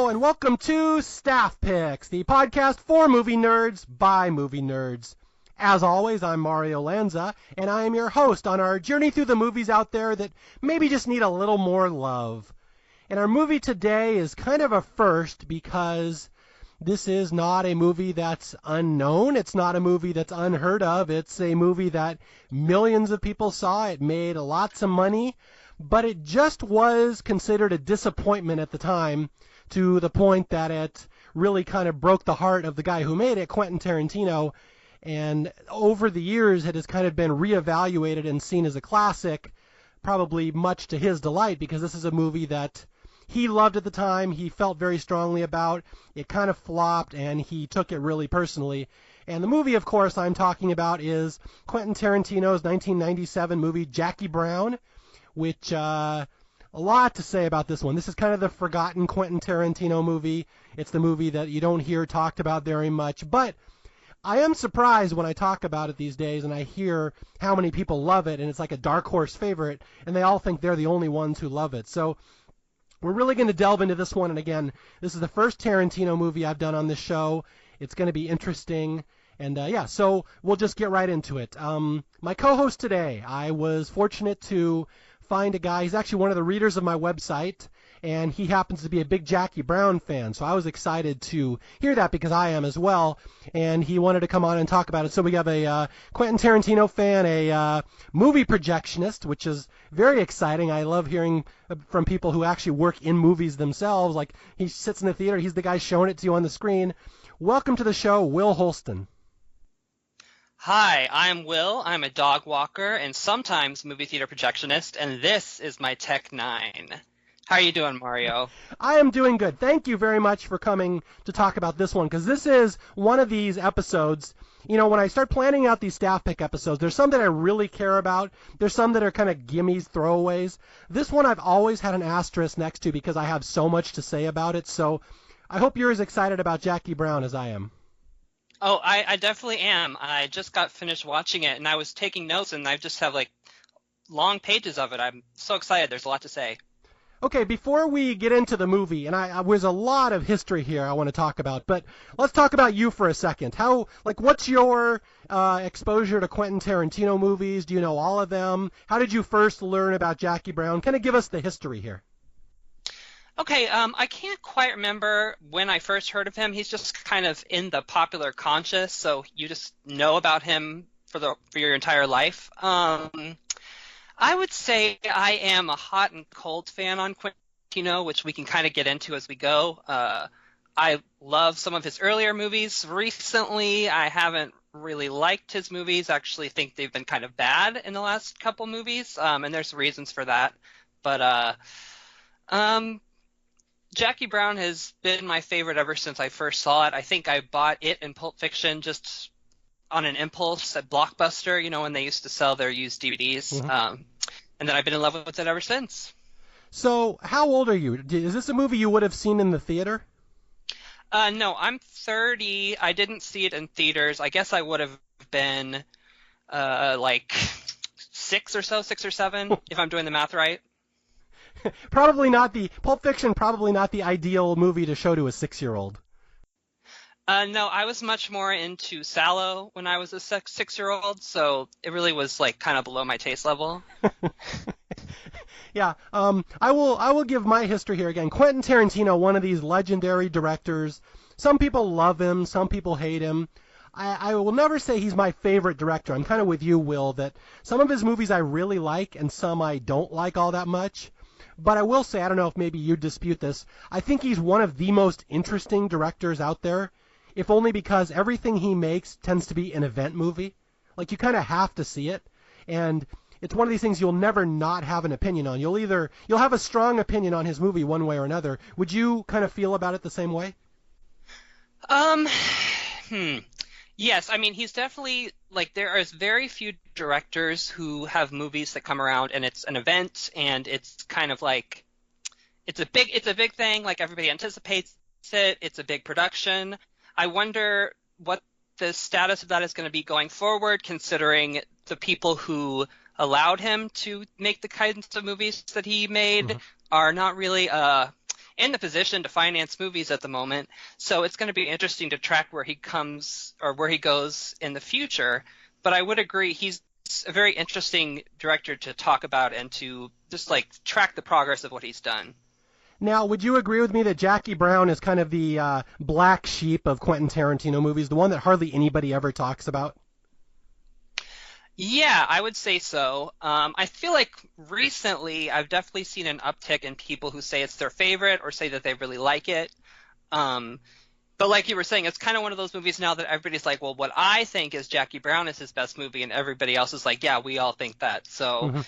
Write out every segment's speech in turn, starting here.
Hello, and welcome to Staff Picks, the podcast for movie nerds by movie nerds. As always, I'm Mario Lanza, and I am your host on our journey through the movies out there that maybe just need a little more love. And our movie today is kind of a first because this is not a movie that's unknown. It's not a movie that's unheard of. It's a movie that millions of people saw. It made lots of money, but it just was considered a disappointment at the time, to the point that it really kind of broke the heart of the guy who made it, Quentin Tarantino. And over the years, it has kind of been reevaluated and seen as a classic, probably much to his delight, because this is a movie that he loved at the time, he felt very strongly about. It kind of flopped, and he took it really personally. And the movie, of course, I'm talking about is Quentin Tarantino's 1997 movie Jackie Brown, which a lot to say about this one. This is kind of the forgotten Quentin Tarantino movie. It's the movie that you don't hear talked about very much, but I am surprised when I talk about it these days and I hear how many people love it, and it's like a dark horse favorite, and they all think they're the only ones who love it. So we're really going to delve into this one, and again, this is the first Tarantino movie I've done on this show. It's going to be interesting, and so we'll just get right into it. My co-host today, I was fortunate to find a guy. He's actually one of the readers of my website, and he happens to be a big Jackie Brown fan, so I was excited to hear that because I am as well, and he wanted to come on and talk about it. So we have a Quentin Tarantino fan, a movie projectionist, which is very exciting. I love hearing from people who actually work in movies themselves. Like, he sits in the theater, he's the guy showing it to you on the screen. Welcome to the show, Will Holston. Hi, I'm Will. I'm a dog walker and sometimes movie theater projectionist, and this is my Tech 9. How are you doing, Mario? I am doing good. Thank you very much for coming to talk about this one, because this is one of these episodes. You know, when I start planning out these staff pick episodes, there's some that I really care about. There's some that are kind of gimmies, throwaways. This one I've always had an asterisk next to because I have so much to say about it. So I hope you're as excited about Jackie Brown as I am. Oh, I definitely am. I just got finished watching it, and I was taking notes, and I just have, long pages of it. I'm so excited. There's a lot to say. Okay, before we get into the movie, and there's a lot of history here I want to talk about, but let's talk about you for a second. What's your exposure to Quentin Tarantino movies? Do you know all of them? How did you first learn about Jackie Brown? Kind of give us the history here. Okay, I can't quite remember when I first heard of him. He's just kind of in the popular conscious, so you just know about him for your entire life. I would say I am a hot and cold fan on Quentin Tarantino, which we can kind of get into as we go. I love some of his earlier movies. Recently, I haven't really liked his movies. I actually think they've been kind of bad in the last couple movies, and there's reasons for that. But Jackie Brown has been my favorite ever since I first saw it. I think I bought it in Pulp Fiction just on an impulse at Blockbuster, when they used to sell their used DVDs. Mm-hmm. And then I've been in love with it ever since. So how old are you? Is this a movie you would have seen in the theater? No, I'm 30. I didn't see it in theaters. I guess I would have been 6 or 7, if I'm doing the math right. Pulp Fiction, probably not the ideal movie to show to a 6-year-old. No, I was much more into Sallow when I was a 6-year-old, so it really was kind of below my taste level. Yeah, I will give my history here again. Quentin Tarantino, one of these legendary directors. Some people love him, some people hate him. I will never say he's my favorite director. I'm kind of with you, Will, that some of his movies I really like and some I don't like all that much. But I will say, I don't know if maybe you dispute this, I think he's one of the most interesting directors out there, if only because everything he makes tends to be an event movie. Like, you kind of have to see it, and it's one of these things you'll never not have an opinion on. You'll have a strong opinion on his movie one way or another. Would you kind of feel about it the same way? Yes, I mean, he's definitely, there are very few directors who have movies that come around and it's an event and it's kind of it's a big thing, everybody anticipates it, it's a big production. I wonder what the status of that is going to be going forward, considering the people who allowed him to make the kinds of movies that he made are not really in the position to finance movies at the moment. So it's going to be interesting to track where he comes or where he goes in the future. But I would agree he's a very interesting director to talk about and to just like track the progress of what he's done. Now, would you agree with me that Jackie Brown is kind of the black sheep of Quentin Tarantino movies, the one that hardly anybody ever talks about? Yeah, I would say so. I feel like recently I've definitely seen an uptick in people who say it's their favorite or say that they really like it. Um, but like you were saying, it's kind of one of those movies now that everybody's like, well, what I think is Jackie Brown is his best movie, and everybody else is like, yeah, we all think that. So Mm-hmm.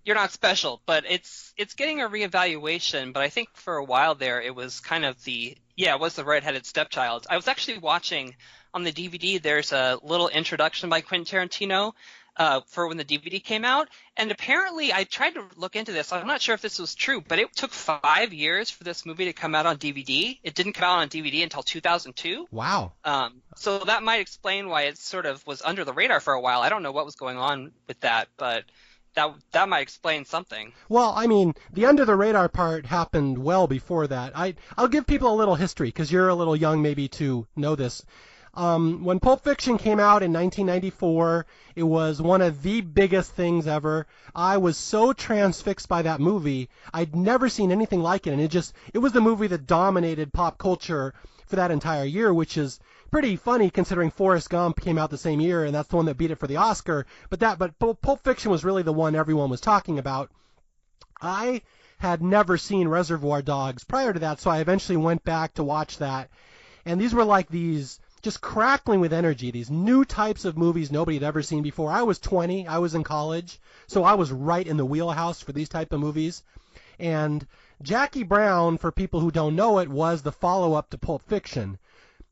you're not special. But it's getting a reevaluation. But I think for a while there, it was kind of it was the redheaded stepchild. I was actually watching on the DVD. There's a little introduction by Quentin Tarantino for when the DVD came out. And apparently, I tried to look into this. I'm not sure if this was true, but it took 5 years for this movie to come out on DVD. It didn't come out on DVD until 2002. Wow. So that might explain why it sort of was under the radar for a while. I don't know what was going on with that, but that might explain something. Well, I mean, the under the radar part happened well before that. I'll give people a little history because you're a little young maybe to know this. When Pulp Fiction came out in 1994, it was one of the biggest things ever. I was so transfixed by that movie. I'd never seen anything like it, and it was the movie that dominated pop culture for that entire year, which is pretty funny considering Forrest Gump came out the same year, and that's the one that beat it for the Oscar. But Pulp Fiction was really the one everyone was talking about. I had never seen Reservoir Dogs prior to that, so I eventually went back to watch that, and these were like these just crackling with energy, these new types of movies nobody had ever seen before. I was 20, I was in college, so I was right in the wheelhouse for these type of movies. And Jackie Brown, for people who don't know it, was the follow-up to Pulp Fiction.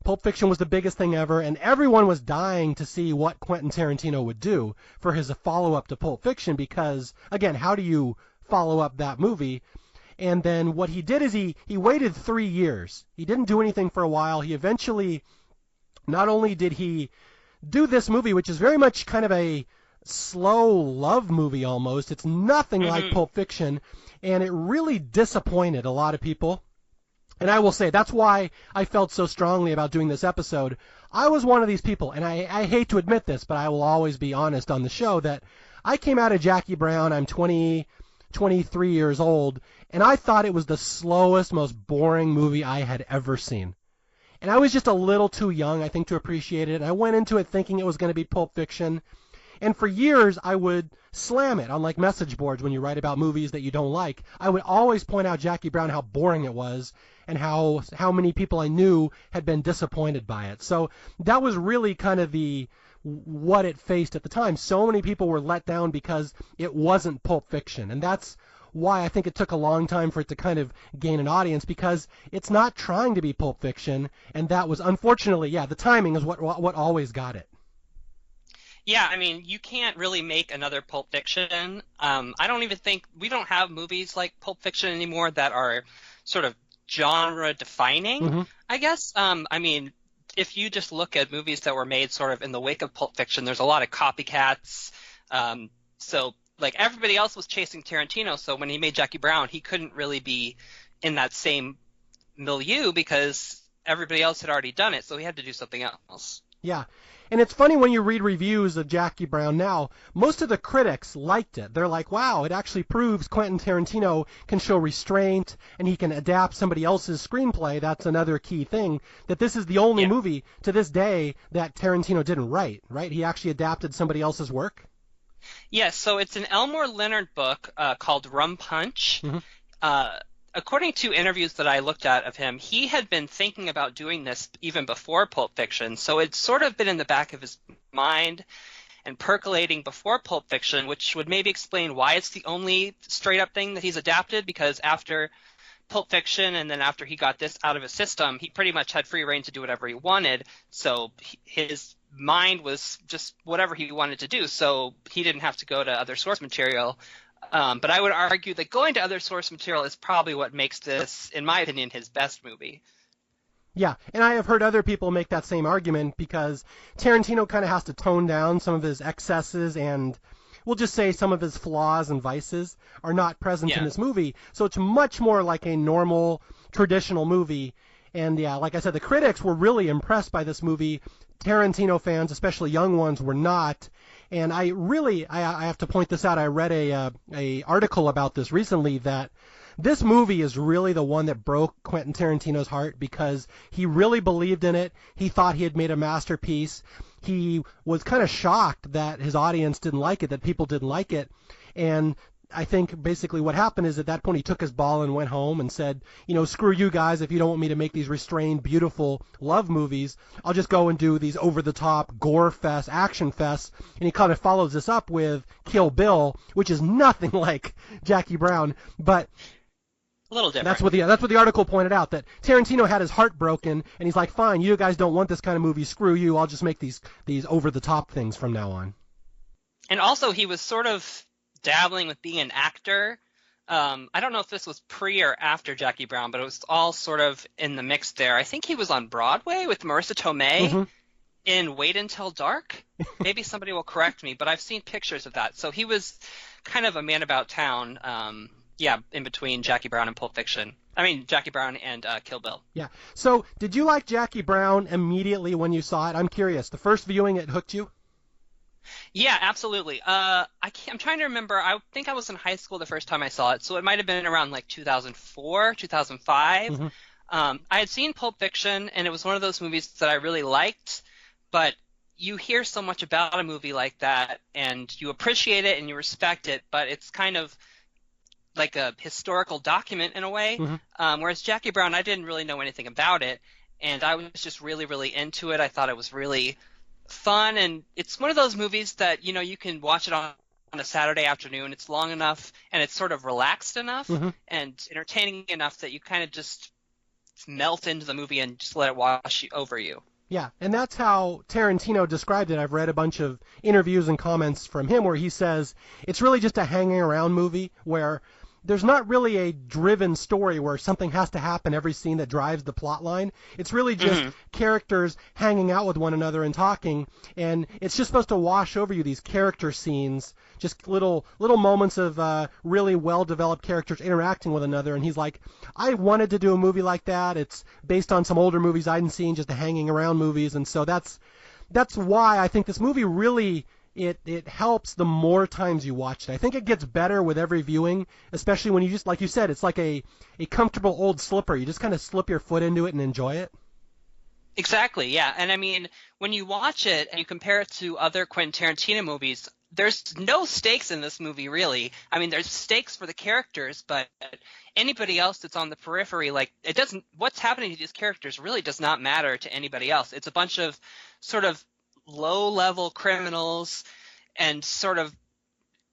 Pulp Fiction was the biggest thing ever, and everyone was dying to see what Quentin Tarantino would do for his follow-up to Pulp Fiction because, again, how do you follow up that movie? And then what he did is he waited 3 years. He didn't do anything for a while. He eventually... Not only did he do this movie, which is very much kind of a slow love movie almost, it's nothing like Pulp Fiction, and it really disappointed a lot of people. And I will say, that's why I felt so strongly about doing this episode. I was one of these people, and I hate to admit this, but I will always be honest on the show, that I came out of Jackie Brown, I'm 23 years old, and I thought it was the slowest, most boring movie I had ever seen. And I was just a little too young, I think, to appreciate it. And I went into it thinking it was going to be Pulp Fiction. And for years, I would slam it on like message boards when you write about movies that you don't like. I would always point out Jackie Brown, how boring it was, and how many people I knew had been disappointed by it. So that was really kind of what it faced at the time. So many people were let down because it wasn't Pulp Fiction. And that's why I think it took a long time for it to kind of gain an audience, because it's not trying to be Pulp Fiction, and that was, unfortunately, the timing is what always got it. Yeah, I mean, you can't really make another Pulp Fiction. I don't even think we don't have movies like Pulp Fiction anymore that are sort of genre-defining, I guess. I mean, if you just look at movies that were made sort of in the wake of Pulp Fiction, there's a lot of copycats. So like everybody else was chasing Tarantino, so when he made Jackie Brown, he couldn't really be in that same milieu because everybody else had already done it, so he had to do something else. Yeah, and it's funny when you read reviews of Jackie Brown now, most of the critics liked it. They're like, wow, it actually proves Quentin Tarantino can show restraint and he can adapt somebody else's screenplay. That's another key thing, that this is the only movie to this day that Tarantino didn't write, right? He actually adapted somebody else's work. Yes, so it's an Elmore Leonard book called Rum Punch. According to interviews that I looked at of him, he had been thinking about doing this even before Pulp Fiction, so it's sort of been in the back of his mind and percolating before Pulp Fiction, which would maybe explain why it's the only straight-up thing that he's adapted, because after Pulp Fiction and then after he got this out of his system, he pretty much had free reign to do whatever he wanted, so his mind was just whatever he wanted to do, so he didn't have to go to other source material. But I would argue that going to other source material is probably what makes this, in my opinion, his best movie. Yeah, and I have heard other people make that same argument because Tarantino kind of has to tone down some of his excesses and we'll just say some of his flaws and vices are not present in Yeah. this movie. So it's much more like a normal, traditional movie. And yeah, like I said, the critics were really impressed by this movie. Tarantino fans, especially young ones, were not. And I have to point this out. I read a article about this recently that this movie is really the one that broke Quentin Tarantino's heart because he really believed in it. He thought he had made a masterpiece. He was kind of shocked that his audience didn't like it, that people didn't like it. And I think basically what happened is at that point he took his ball and went home and said, screw you guys, if you don't want me to make these restrained, beautiful love movies, I'll just go and do these over-the-top gore fest, action fests. And he kind of follows this up with Kill Bill, which is nothing like Jackie Brown, but A little different. that's what the article pointed out, that Tarantino had his heart broken, and he's like, fine, you guys don't want this kind of movie, screw you, I'll just make these over-the-top things from now on. And also, he was sort of dabbling with being an actor. I don't know if this was pre or after Jackie Brown, but it was all sort of in the mix there. I think he was on Broadway with Marissa Tomei in Wait Until Dark. Maybe somebody will correct me, but I've seen pictures of that. So he was kind of a man about town, in between Jackie Brown and Pulp Fiction. I mean, Jackie Brown and Kill Bill. Yeah. So did you like Jackie Brown immediately when you saw it? I'm curious. The first viewing, it hooked you? Yeah, absolutely. I'm trying to remember. I think I was in high school the first time I saw it, so it might have been around like 2004, 2005. I had seen Pulp Fiction, and it was one of those movies that I really liked, but you hear so much about a movie like that, and you appreciate it and you respect it, but it's kind of like a historical document in a way. Whereas Jackie Brown, I didn't really know anything about it, and I was just really, really into it. I thought it was really fun, and it's one of those movies that you can watch it on a Saturday afternoon. It's long enough and it's sort of relaxed enough and entertaining enough that you kind of just melt into the movie and just let it wash over you. Yeah, and that's how Tarantino described it. I've read a bunch of interviews and comments from him where he says it's really just a hanging around movie where there's not really a driven story where something has to happen every scene that drives the plot line. It's really just characters hanging out with one another and talking, and it's just supposed to wash over you, these character scenes, just little moments of really well-developed characters interacting with another. And he's like, I wanted to do a movie like that. It's based on some older movies I'd seen, just the hanging around movies, and so that's why I think this movie really it helps the more times you watch it. I think it gets better with every viewing, especially when you just, like you said, it's like a comfortable old slipper. You just kind of slip your foot into it and enjoy it. Exactly, yeah. And I mean, when you watch it and you compare it to other Quentin Tarantino movies, there's no stakes in this movie, really. I mean, there's stakes for the characters, but anybody else that's on the periphery, what's happening to these characters really does not matter to anybody else. It's a bunch of sort of low-level criminals and sort of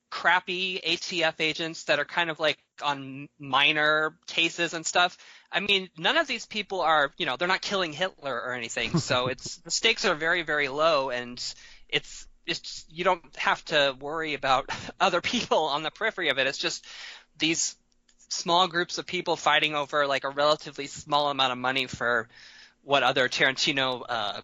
crappy ATF agents that are kind of like on minor cases and stuff. I mean, none of these people are, they're not killing Hitler or anything. So the stakes are very, very low, and it's you don't have to worry about other people on the periphery of it. It's just these small groups of people fighting over like a relatively small amount of money for what other Tarantino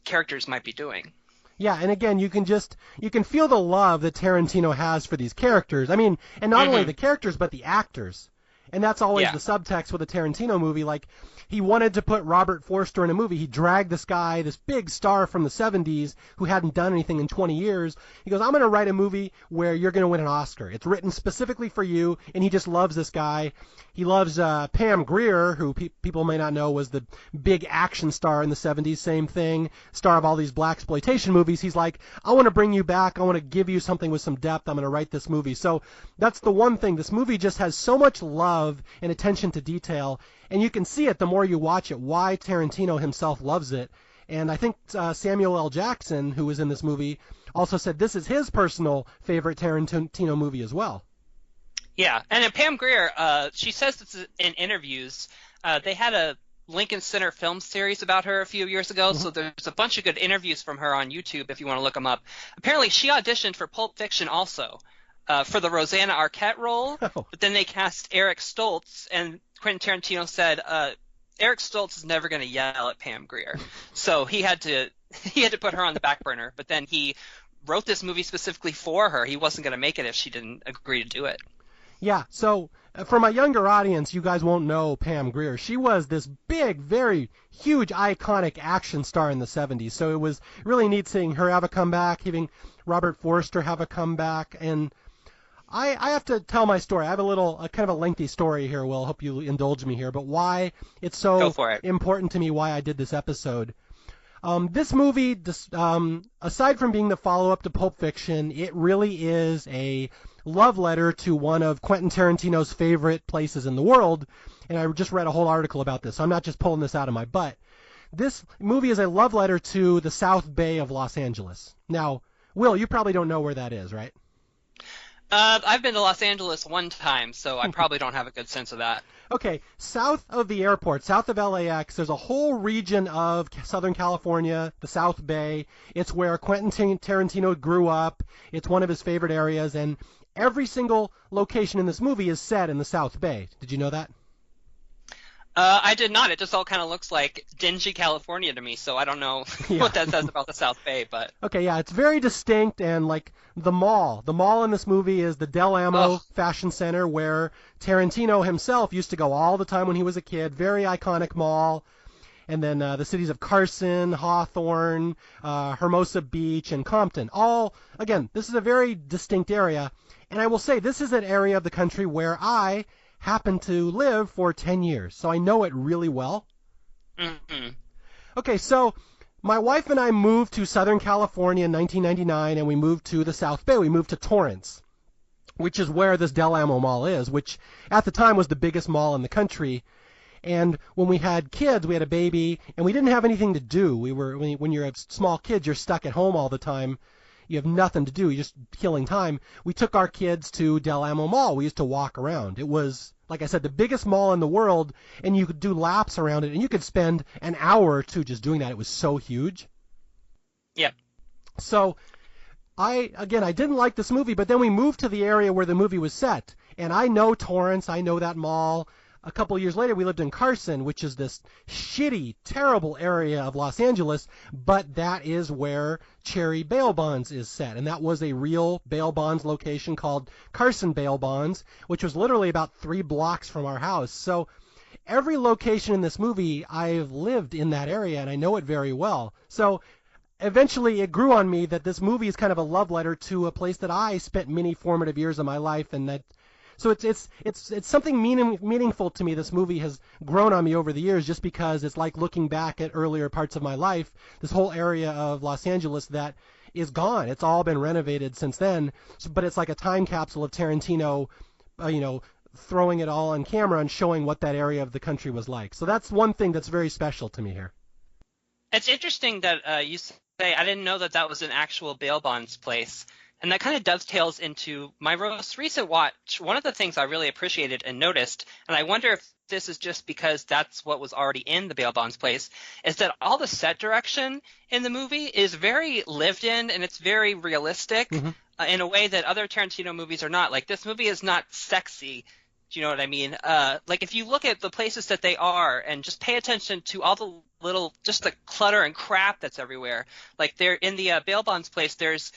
characters might be doing. Yeah, and again, you can feel the love that Tarantino has for these characters. I mean, and not only the characters, but the actors. And that's always the subtext with a Tarantino movie. Like, he wanted to put Robert Forster in a movie. He dragged this guy, this big star from the 70s who hadn't done anything in 20 years. He goes, I'm going to write a movie where you're going to win an Oscar. It's written specifically for you, and he just loves this guy. He loves Pam Grier, who people may not know was the big action star in the 70s, same thing, star of all these blaxploitation movies. He's like, I want to bring you back. I want to give you something with some depth. I'm going to write this movie. So that's the one thing. This movie just has so much love and attention to detail, and you can see it the more you watch it, why Tarantino himself loves it. And I think Samuel L. Jackson, who was in this movie, also said this is his personal favorite Tarantino movie as well. Yeah, and Pam Grier, she says this in interviews. They had a Lincoln Center film series about her a few years ago, so there's a bunch of good interviews from her on YouTube if you want to look them up. Apparently, she auditioned for Pulp Fiction also, for the Rosanna Arquette role, but then they cast Eric Stoltz, and Quentin Tarantino said Eric Stoltz is never going to yell at Pam Grier, so he had to put her on the back burner. But then he wrote this movie specifically for her. He wasn't going to make it if she didn't agree to do it. Yeah, so for my younger audience, you guys won't know Pam Grier. She was this big, very huge, iconic action star in the 70s. So it was really neat seeing her have a comeback, having Robert Forster have a comeback. And I have to tell my story. I have a kind of a lengthy story here, Will. Hope you indulge me here. But why it's so important to me, why I did this episode. This movie, aside from being the follow-up to Pulp Fiction, it really is a love letter to one of Quentin Tarantino's favorite places in the world. And I just read a whole article about this, so I'm not just pulling this out of my butt. This movie is a love letter to the South Bay of Los Angeles. Now, Will, you probably don't know where that is, right? I've been to Los Angeles one time, so I probably don't have a good sense of that. Okay, south of the airport, south of LAX, there's a whole region of Southern California, the South Bay. It's where Quentin Tarantino grew up. It's one of his favorite areas, and every single location in this movie is set in the South Bay. Did you know that? I did not. It just all kind of looks like dingy California to me, so I don't know what that says about the South Bay. But okay, yeah, it's very distinct, and like the mall in this movie is the Del Amo Fashion Center, where Tarantino himself used to go all the time when he was a kid. Very iconic mall. And then the cities of Carson, Hawthorne, Hermosa Beach, and Compton. Again, this is a very distinct area. And I will say, this is an area of the country where I happened to live for 10 years, so I know it really well. Mm-hmm. Okay, so my wife and I moved to Southern California in 1999, and we moved to the South Bay. We moved to Torrance, which is where this Del Amo Mall is, which at the time was the biggest mall in the country. And when we had kids, we had a baby, and we didn't have anything to do. When you're a small kid, you're stuck at home all the time. You have nothing to do. You're just killing time. We took our kids to Del Amo Mall. We used to walk around. It was, like I said, the biggest mall in the world, and you could do laps around it, and you could spend an hour or two just doing that. It was so huge. Yeah. So I didn't like this movie, but then we moved to the area where the movie was set, and I know Torrance. I know that mall. A couple of years later, we lived in Carson, which is this shitty, terrible area of Los Angeles, but that is where Cherry Bail Bonds is set. And that was a real bail bonds location called Carson Bail Bonds, which was literally about 3 blocks from our house. So every location in this movie, I've lived in that area, and I know it very well. So eventually it grew on me that this movie is kind of a love letter to a place that I spent many formative years of my life, and that so it's something meaningful to me. This movie has grown on me over the years just because it's like looking back at earlier parts of my life, this whole area of Los Angeles that is gone. It's all been renovated since then, but it's like a time capsule of Tarantino, throwing it all on camera and showing what that area of the country was like. So that's one thing that's very special to me here. It's interesting that you say, I didn't know that was an actual bail bonds place. And that kind of dovetails into my most recent watch. One of the things I really appreciated and noticed, and I wonder if this is just because that's what was already in the bail bonds place, is that all the set direction in the movie is very lived in, and it's very realistic in a way that other Tarantino movies are not. Like, this movie is not sexy. Do you know what I mean? Like, if you look at the places that they are and just pay attention to all the just the clutter and crap that's everywhere. Like, they're in the bail bonds place, there's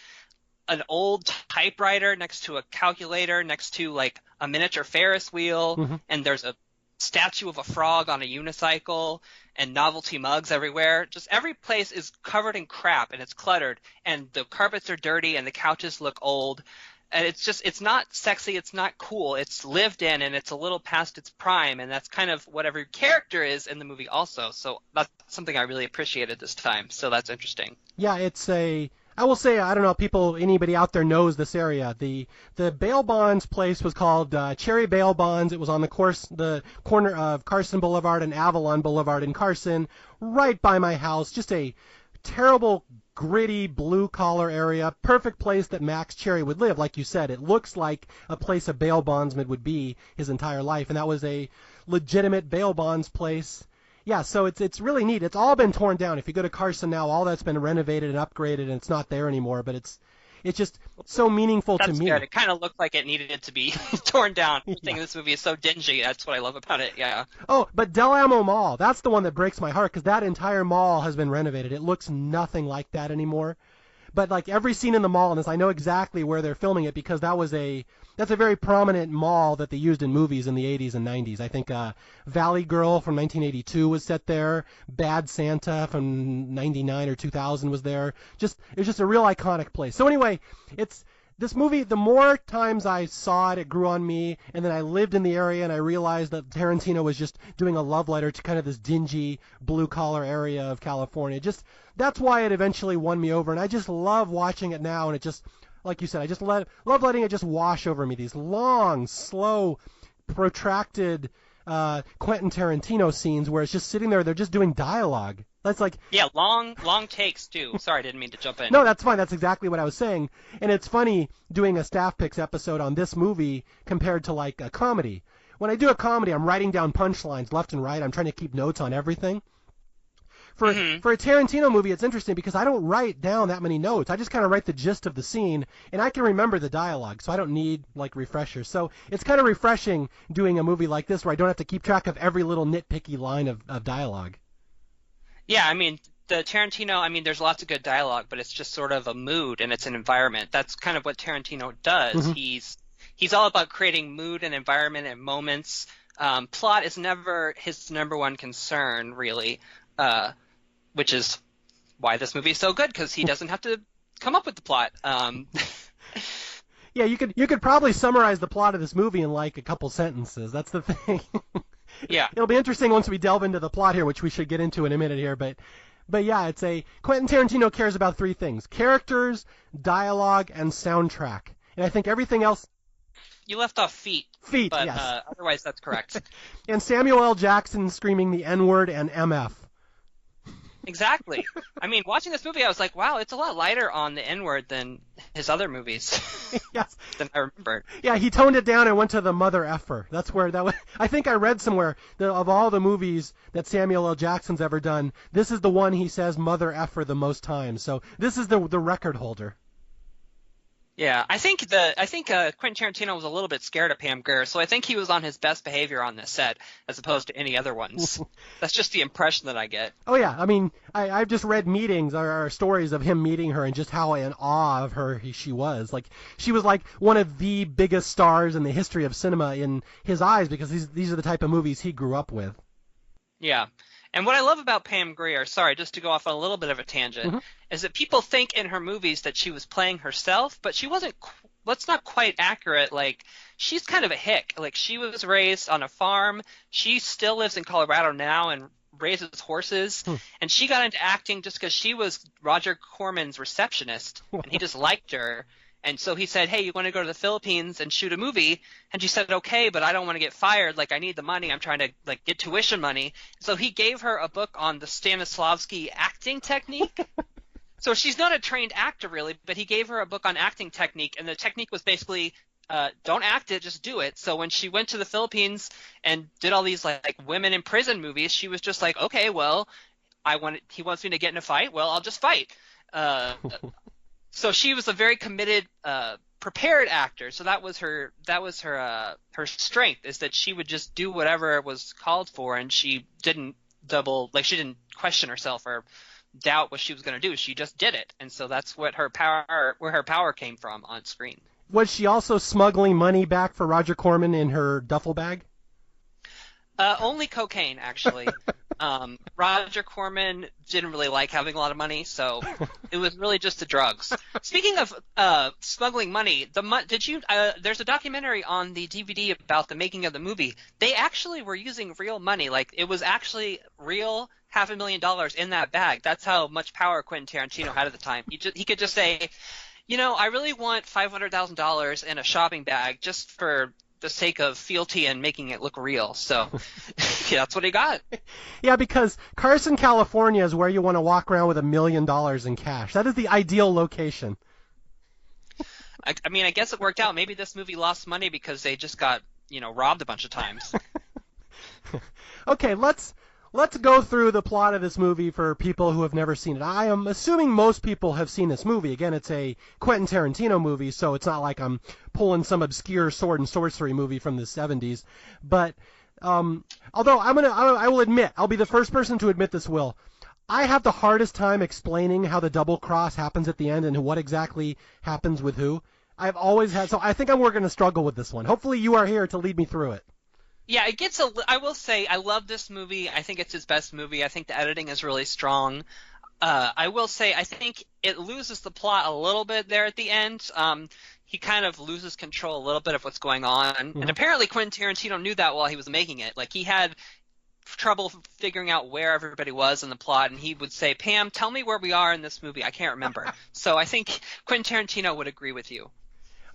an old typewriter next to a calculator, next to like a miniature Ferris wheel, and there's a statue of a frog on a unicycle, and novelty mugs everywhere. Just every place is covered in crap, and it's cluttered, and the carpets are dirty, and the couches look old. And it's not sexy, it's not cool, it's lived in, and it's a little past its prime, and that's kind of what every character is in the movie also. So that's something I really appreciated this time, so that's interesting. Yeah, I will say, I don't know, anybody out there knows this area. The bail bonds place was called Cherry Bail Bonds. It was on the corner of Carson Boulevard and Avalon Boulevard in Carson, right by my house. Just a terrible, gritty, blue-collar area. Perfect place that Max Cherry would live. Like you said, it looks like a place a bail bondsman would be his entire life, and that was a legitimate bail bonds place. Yeah, so it's really neat. It's all been torn down. If you go to Carson now, all that's been renovated and upgraded, and it's not there anymore. But it's just so meaningful to me. Good. It kind of looked like it needed to be torn down. I think this movie is so dingy. That's what I love about it. Yeah. Oh, but Del Amo Mall, that's the one that breaks my heart because that entire mall has been renovated. It looks nothing like that anymore. But like every scene in the mall in this, I know exactly where they're filming it because that's a very prominent mall that they used in movies in the 80s and 90s. I think Valley Girl from 1982 was set there. Bad Santa from 99 or 2000 was there. It was just a real iconic place. So anyway, this movie, the more times I saw it, it grew on me, and then I lived in the area and I realized that Tarantino was just doing a love letter to kind of this dingy blue-collar area of California. That's why it eventually won me over, and I just love watching it now, and it just, like you said, I just love letting it just wash over me, these long, slow, protracted Quentin Tarantino scenes where it's just sitting there, they're just doing dialogue. That's like... Yeah, long takes, too. Sorry, I didn't mean to jump in. No, that's fine. That's exactly what I was saying. And it's funny doing a Staff Picks episode on this movie compared to, like, a comedy. When I do a comedy, I'm writing down punchlines left and right. I'm trying to keep notes on everything. For a Tarantino movie, it's interesting because I don't write down that many notes. I just kind of write the gist of the scene, and I can remember the dialogue, so I don't need, like, refreshers. So it's kind of refreshing doing a movie like this where I don't have to keep track of every little nitpicky line of dialogue. Yeah, I mean, the Tarantino, I mean, there's lots of good dialogue, but it's just sort of a mood and it's an environment. That's kind of what Tarantino does. Mm-hmm. He's all about creating mood and environment and moments. Plot is never his number one concern, really, which is why this movie is so good, because he doesn't have to come up with the plot. Yeah, you could probably summarize the plot of this movie in like a couple sentences. That's the thing. Yeah. It'll be interesting once we delve into the plot here, which we should get into in a minute here. But yeah, Quentin Tarantino cares about three things: characters, dialogue, and soundtrack. And I think everything else... You left off feet. Feet, but, yes. Otherwise, that's correct. And Samuel L. Jackson screaming the N-word and MF. Exactly. I mean, watching this movie, I was like, wow, it's a lot lighter on the N-word than his other movies. Yes. Than I remembered. Yeah, he toned it down and went to the mother effer. That's where that was. I think I read somewhere that of all the movies that Samuel L. Jackson's ever done, this is the one he says mother effer the most times. So this is the record holder. Yeah, I think Quentin Tarantino was a little bit scared of Pam Grier, so I think he was on his best behavior on this set as opposed to any other ones. That's just the impression that I get. Oh yeah, I mean, I've just read meetings or stories of him meeting her and just how in awe of her she was. Like she was like one of the biggest stars in the history of cinema in his eyes because these are the type of movies he grew up with. Yeah. And what I love about Pam Grier, sorry, just to go off on a little bit of a tangent, is that people think in her movies that she was playing herself, but she wasn't. That's not quite accurate. Like, she's kind of a hick. Like, she was raised on a farm. She still lives in Colorado now and raises horses. And she got into acting just because she was Roger Corman's receptionist, and he just liked her. And so he said, hey, you want to go to the Philippines and shoot a movie? And she said, okay, but I don't want to get fired. Like, I need the money. I'm trying to, like, get tuition money. So he gave her a book on the Stanislavski acting technique. So she's not a trained actor, really, but he gave her a book on acting technique. And the technique was basically, don't act it, just do it. So when she went to the Philippines and did all these, like women in prison movies, she was just like, okay, well, he wants me to get in a fight. Well, I'll just fight. So she was a very committed, prepared actor. So that was her strength, is that she would just do whatever was called for, and she didn't she didn't question herself or doubt what she was going to do. She just did it, and so that's where her power came from on screen. Was she also smuggling money back for Roger Corman in her duffel bag? Only cocaine, actually. Roger Corman didn't really like having a lot of money, so it was really just the drugs. Speaking of smuggling money, there's a documentary on the DVD about the making of the movie. They actually were using real money. Like, it was actually real $500,000 in that bag. That's how much power Quentin Tarantino had at the time. He could just say, I really want $500,000 in a shopping bag just for the sake of fealty and making it look real. So yeah, that's what he got. Yeah, because Carson, California is where you want to walk around with $1 million in cash. That is the ideal location. I mean, I guess it worked out. Maybe this movie lost money because they just got, robbed a bunch of times. Okay, let's go through the plot of this movie for people who have never seen it. I am assuming most people have seen this movie. Again, it's a Quentin Tarantino movie, so it's not like I'm pulling some obscure sword and sorcery movie from the 70s. But although I will admit, I'll be the first person to admit this, Will, I have the hardest time explaining how the double cross happens at the end and what exactly happens with who. I've always had, so I think we're going to struggle with this one. Hopefully you are here to lead me through it. Yeah, it gets I will say, I love this movie. I think it's his best movie. I think the editing is really strong. I will say, I think it loses the plot a little bit there at the end. He kind of loses control a little bit of what's going on. Mm-hmm. And apparently Quentin Tarantino knew that while he was making it. Like, he had trouble figuring out where everybody was in the plot, and he would say, Pam, tell me where we are in this movie. I can't remember. So I think Quentin Tarantino would agree with you.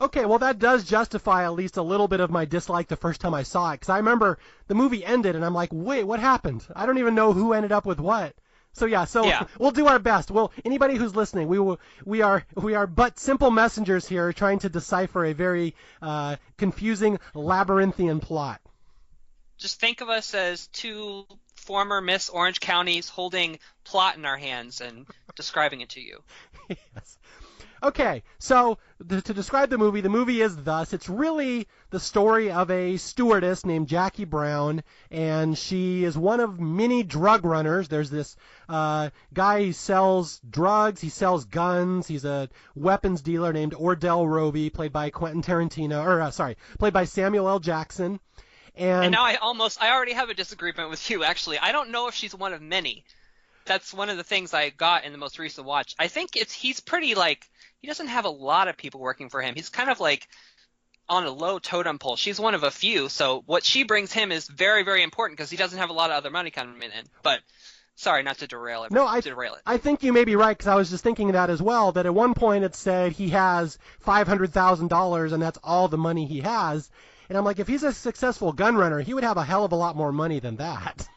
Okay, well, that does justify at least a little bit of my dislike the first time I saw it, because I remember the movie ended, and I'm like, wait, what happened? I don't even know who ended up with what. So yeah, we'll do our best. Well, anybody who's listening, we are but simple messengers here trying to decipher a very confusing labyrinthian plot. Just think of us as two former Miss Orange Counties holding plot in our hands and describing it to you. Yes. Okay, so to describe the movie is thus. It's really the story of a stewardess named Jackie Brown, and she is one of many drug runners. There's this guy who sells drugs, he sells guns, he's a weapons dealer named Ordell Roby, played by Quentin Tarantino, played by Samuel L. Jackson. And now I already have a disagreement with you, actually. I don't know if she's one of many. That's one of the things I got in the most recent watch. I think he's pretty, like, he doesn't have a lot of people working for him. He's kind of like on a low totem pole. She's one of a few, so what she brings him is very, very important because he doesn't have a lot of other money coming in. But sorry, not to derail it. No, I think you may be right, because I was just thinking that as well, that at one point it said he has $500,000 and that's all the money he has. And I'm like, if he's a successful gun runner, he would have a hell of a lot more money than that.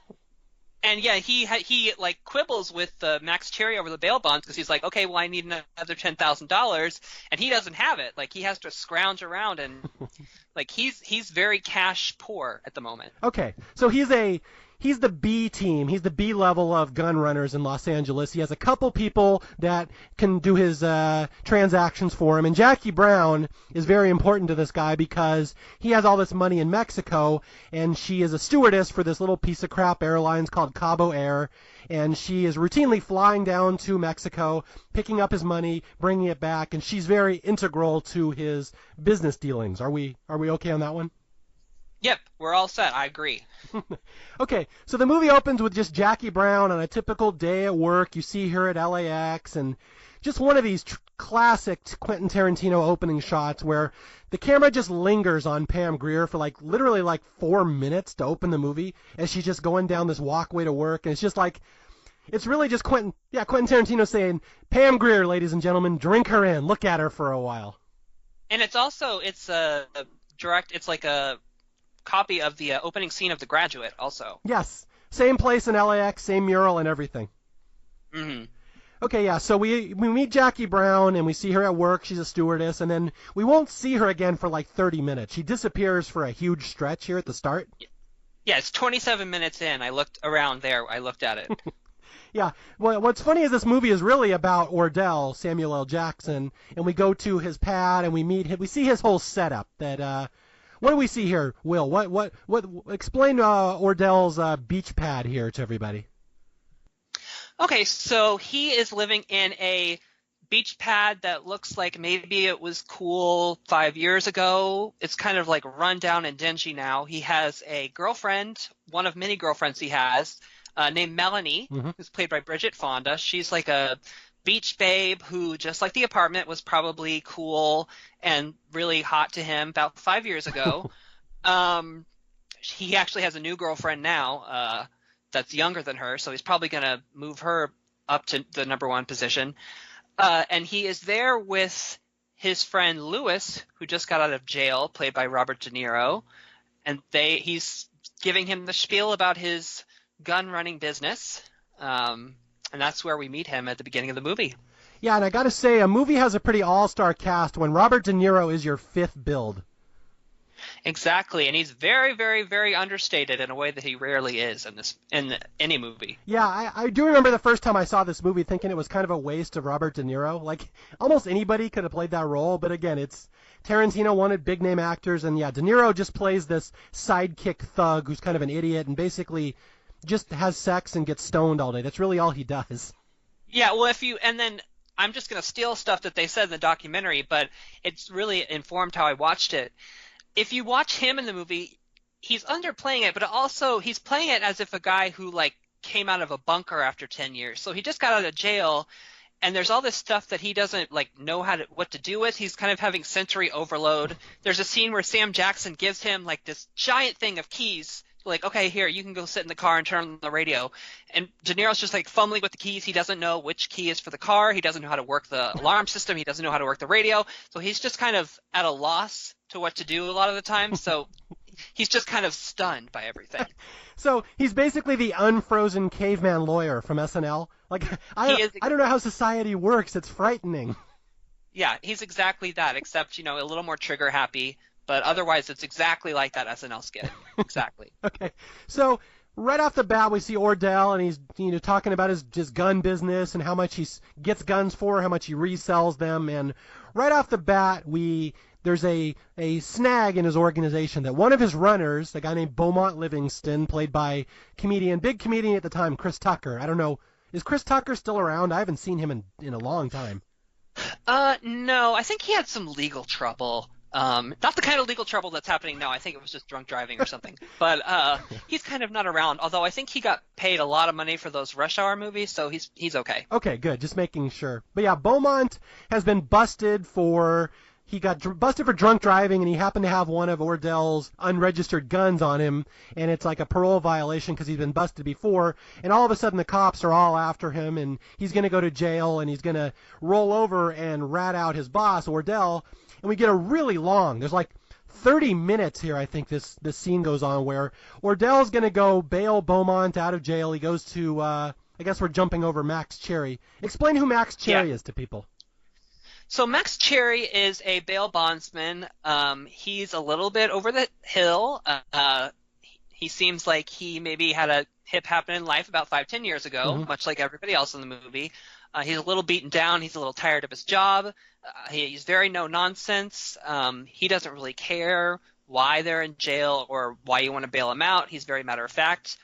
And yeah, he like quibbles with Max Cherry over the bail bonds because he's like, okay, well, I need another $10,000, and he doesn't have it. Like, he has to scrounge around, and like he's very cash poor at the moment. Okay, so he's the B team. He's the B level of gun runners in Los Angeles. He has a couple people that can do his transactions for him. And Jackie Brown is very important to this guy because he has all this money in Mexico, and she is a stewardess for this little piece of crap airlines called Cabo Air. And she is routinely flying down to Mexico, picking up his money, bringing it back, and she's very integral to his business dealings. Are we okay on that one? Yep, we're all set. I agree. Okay, so the movie opens with just Jackie Brown on a typical day at work. You see her at LAX, and just one of these classic Quentin Tarantino opening shots where the camera just lingers on Pam Grier for literally 4 minutes to open the movie as she's just going down this walkway to work, and it's just like, it's really just Quentin Tarantino saying, Pam Grier, ladies and gentlemen, drink her in, look at her for a while. And it's like a copy of the opening scene of The Graduate also. Yes, same place in LAX, same mural and everything. Mm-hmm. Okay, yeah, so we meet Jackie Brown, and we see her at work. She's a stewardess, and then we won't see her again for 30 minutes. She disappears for a huge stretch here at the start. Yeah, it's 27 minutes in. I looked around there. I looked at it. Yeah, well, what's funny is this movie is really about Ordell, Samuel L. Jackson, and we go to his pad, and we meet him. We see his whole setup that... what do we see here, Will? What? Explain Ordell's beach pad here to everybody. Okay, so he is living in a beach pad that looks like maybe it was cool 5 years ago. It's kind of run down and dingy now. He has a girlfriend, one of many girlfriends he has, named Melanie, mm-hmm. who's played by Bridget Fonda. She's like a beach babe who, just like the apartment, was probably cool and really hot to him about 5 years ago. He actually has a new girlfriend now that's younger than her, so he's probably going to move her up to the number one position. And he is there with his friend Lewis, who just got out of jail, played by Robert De Niro. And he's giving him the spiel about his gun-running business. And that's where we meet him at the beginning of the movie. Yeah, and I got to say, a movie has a pretty all-star cast when Robert De Niro is your fifth build. Exactly, and he's very, very, very understated in a way that he rarely is in any movie. Yeah, I do remember the first time I saw this movie thinking it was kind of a waste of Robert De Niro. Almost anybody could have played that role, but again, it's Tarantino wanted big-name actors, and yeah, De Niro just plays this sidekick thug who's kind of an idiot and basically just has sex and gets stoned all day. That's really all he does. Yeah, well, and then I'm just going to steal stuff that they said in the documentary, but it's really informed how I watched it. If you watch him in the movie, he's underplaying it, but also he's playing it as if a guy who like came out of a bunker after 10 years. So he just got out of jail, and there's all this stuff that he doesn't like know what to do with. He's kind of having sensory overload. There's a scene where Sam Jackson gives him like this giant thing of keys. Like, okay, here, you can go sit in the car and turn on the radio. And De Niro's just like fumbling with the keys. He doesn't know which key is for the car. He doesn't know how to work the alarm system. He doesn't know how to work the radio. So he's just kind of at a loss to what to do a lot of the time. So he's just kind of stunned by everything. So he's basically the unfrozen caveman lawyer from SNL. Like, I don't know how society works. It's frightening. Yeah, he's exactly that, except, a little more trigger happy. But otherwise, it's exactly like that SNL skit. Exactly. Okay. So right off the bat, we see Ordell, and he's talking about his gun business and how much he gets guns for, how much he resells them. And right off the bat, there's a snag in his organization that one of his runners, a guy named Beaumont Livingston, played by big comedian at the time, Chris Tucker. I don't know. Is Chris Tucker still around? I haven't seen him in a long time. No, I think he had some legal trouble. Not the kind of legal trouble that's happening now. I think it was just drunk driving or something. But he's kind of not around, although I think he got paid a lot of money for those Rush Hour movies, so he's okay. Okay, good. Just making sure. But yeah, Beaumont has been busted for drunk driving, and he happened to have one of Ordell's unregistered guns on him, and it's like a parole violation because he's been busted before, and all of a sudden the cops are all after him, and he's going to go to jail, and he's going to roll over and rat out his boss, Ordell. And we get a really long, there's like 30 minutes here, I think this scene goes on, where Ordell's going to go bail Beaumont out of jail. He goes to, I guess we're jumping over Max Cherry. Explain who Max Cherry is to people. So Max Cherry is a bail bondsman. He's a little bit over the hill. He seems like he maybe had a hip happen in life about 5-10 years ago, much like everybody else in the movie. He's a little beaten down. He's a little tired of his job. He's very no-nonsense. He doesn't really care why they're in jail or why you want to bail him out. He's very matter-of-fact.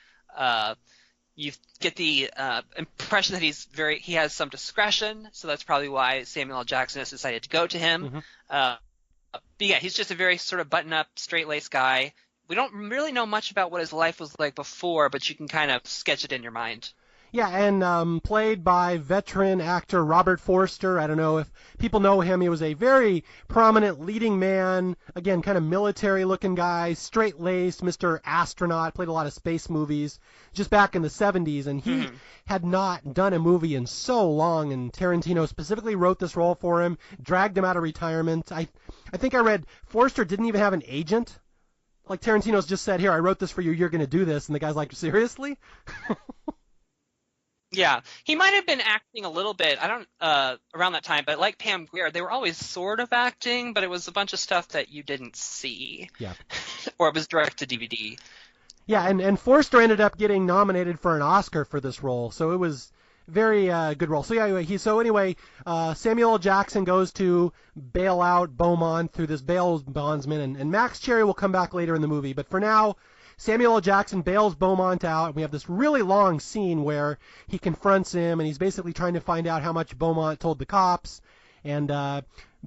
You get the impression that he has some discretion, so that's probably why Samuel L. Jackson has decided to go to him. But yeah, he's just a very sort of button-up, straight-laced guy. We don't really know much about what his life was like before, but you can kind of sketch it in your mind. Yeah, and played by veteran actor Robert Forster. I don't know if people know him. He was a very prominent leading man, again, kind of military-looking guy, straight-laced, Mr. Astronaut, played a lot of space movies just back in the 70s, and he had not done a movie in so long, and Tarantino specifically wrote this role for him, dragged him out of retirement. I think I read Forster didn't even have an agent. Like, Tarantino's just said, here, I wrote this for you, you're going to do this, and the guy's like, seriously? Yeah, he might have been acting a little bit. I don't around that time, but like Pam Grier, they were always sort of acting, but it was a bunch of stuff that you didn't see. Yeah, or it was direct to DVD. Yeah, and Forster ended up getting nominated for an Oscar for this role, so it was very good role. So yeah, anyway, Samuel L. Jackson goes to bail out Beaumont through this bail bondsman, and Max Cherry will come back later in the movie, but for now, Samuel L. Jackson bails Beaumont out, and we have this really long scene where he confronts him, and he's basically trying to find out how much Beaumont told the cops, and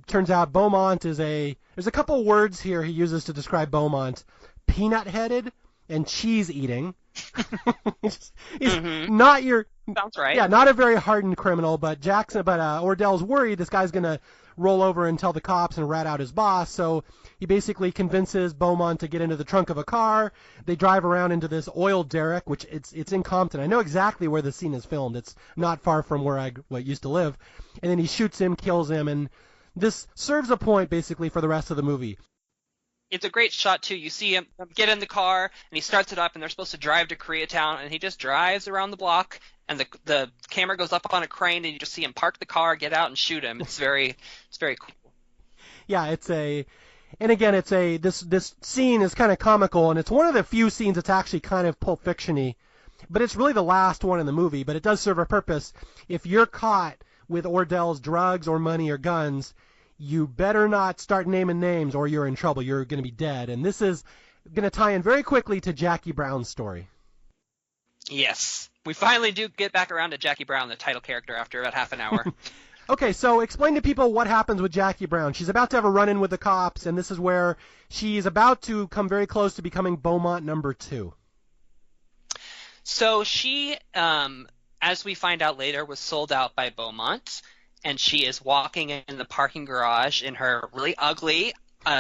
turns out Beaumont there's a couple words here he uses to describe Beaumont: peanut-headed and cheese-eating. he's not your... Sounds right. Yeah, not a very hardened criminal, but Ordell's worried this guy's going to roll over and tell the cops and rat out his boss, so he basically convinces Beaumont to get into the trunk of a car. They drive around into this oil derrick, which it's in Compton. I know exactly where the scene is filmed. It's not far from where I used to live. And then he shoots him, kills him, and this serves a point basically for the rest of the movie. It's a great shot, too. You see him get in the car, and he starts it up, and they're supposed to drive to Koreatown, and he just drives around the block, and the camera goes up on a crane, and you just see him park the car, get out, and shoot him. It's very cool. Yeah, this scene is kind of comical, and it's one of the few scenes that's actually kind of Pulp Fiction-y, but it's really the last one in the movie, but it does serve a purpose. If you're caught with Ordell's drugs or money or guns, you better not start naming names or you're in trouble. You're going to be dead. And this is going to tie in very quickly to Jackie Brown's story. Yes. We finally do get back around to Jackie Brown, the title character, after about half an hour. Okay, so explain to people what happens with Jackie Brown. She's about to have a run-in with the cops, and this is where she's about to come very close to becoming Beaumont number 2. So she, as we find out later, was sold out by Beaumont, and she is walking in the parking garage in her really ugly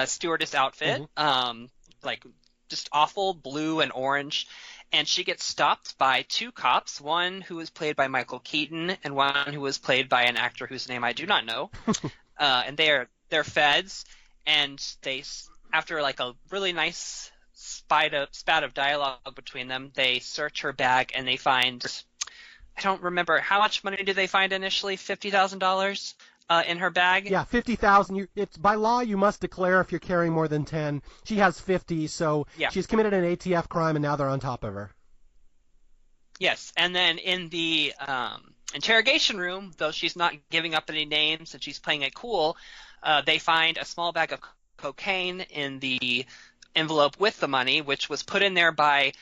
stewardess outfit, like just awful blue and orange. And she gets stopped by 2 cops, one who was played by Michael Keaton and one who was played by an actor whose name I do not know. And they're feds, and they, after like a really nice spat of dialogue between them, they search her bag and they find, I don't remember, how much money did they find initially? $50,000 in her bag? Yeah, 50,000. It's by law you must declare if you're carrying more than 10. She has 50, so yeah. She's committed an ATF crime, and now they're on top of her. Yes, and then in the interrogation room, though she's not giving up any names and she's playing it cool, they find a small bag of cocaine in the envelope with the money, which was put in there by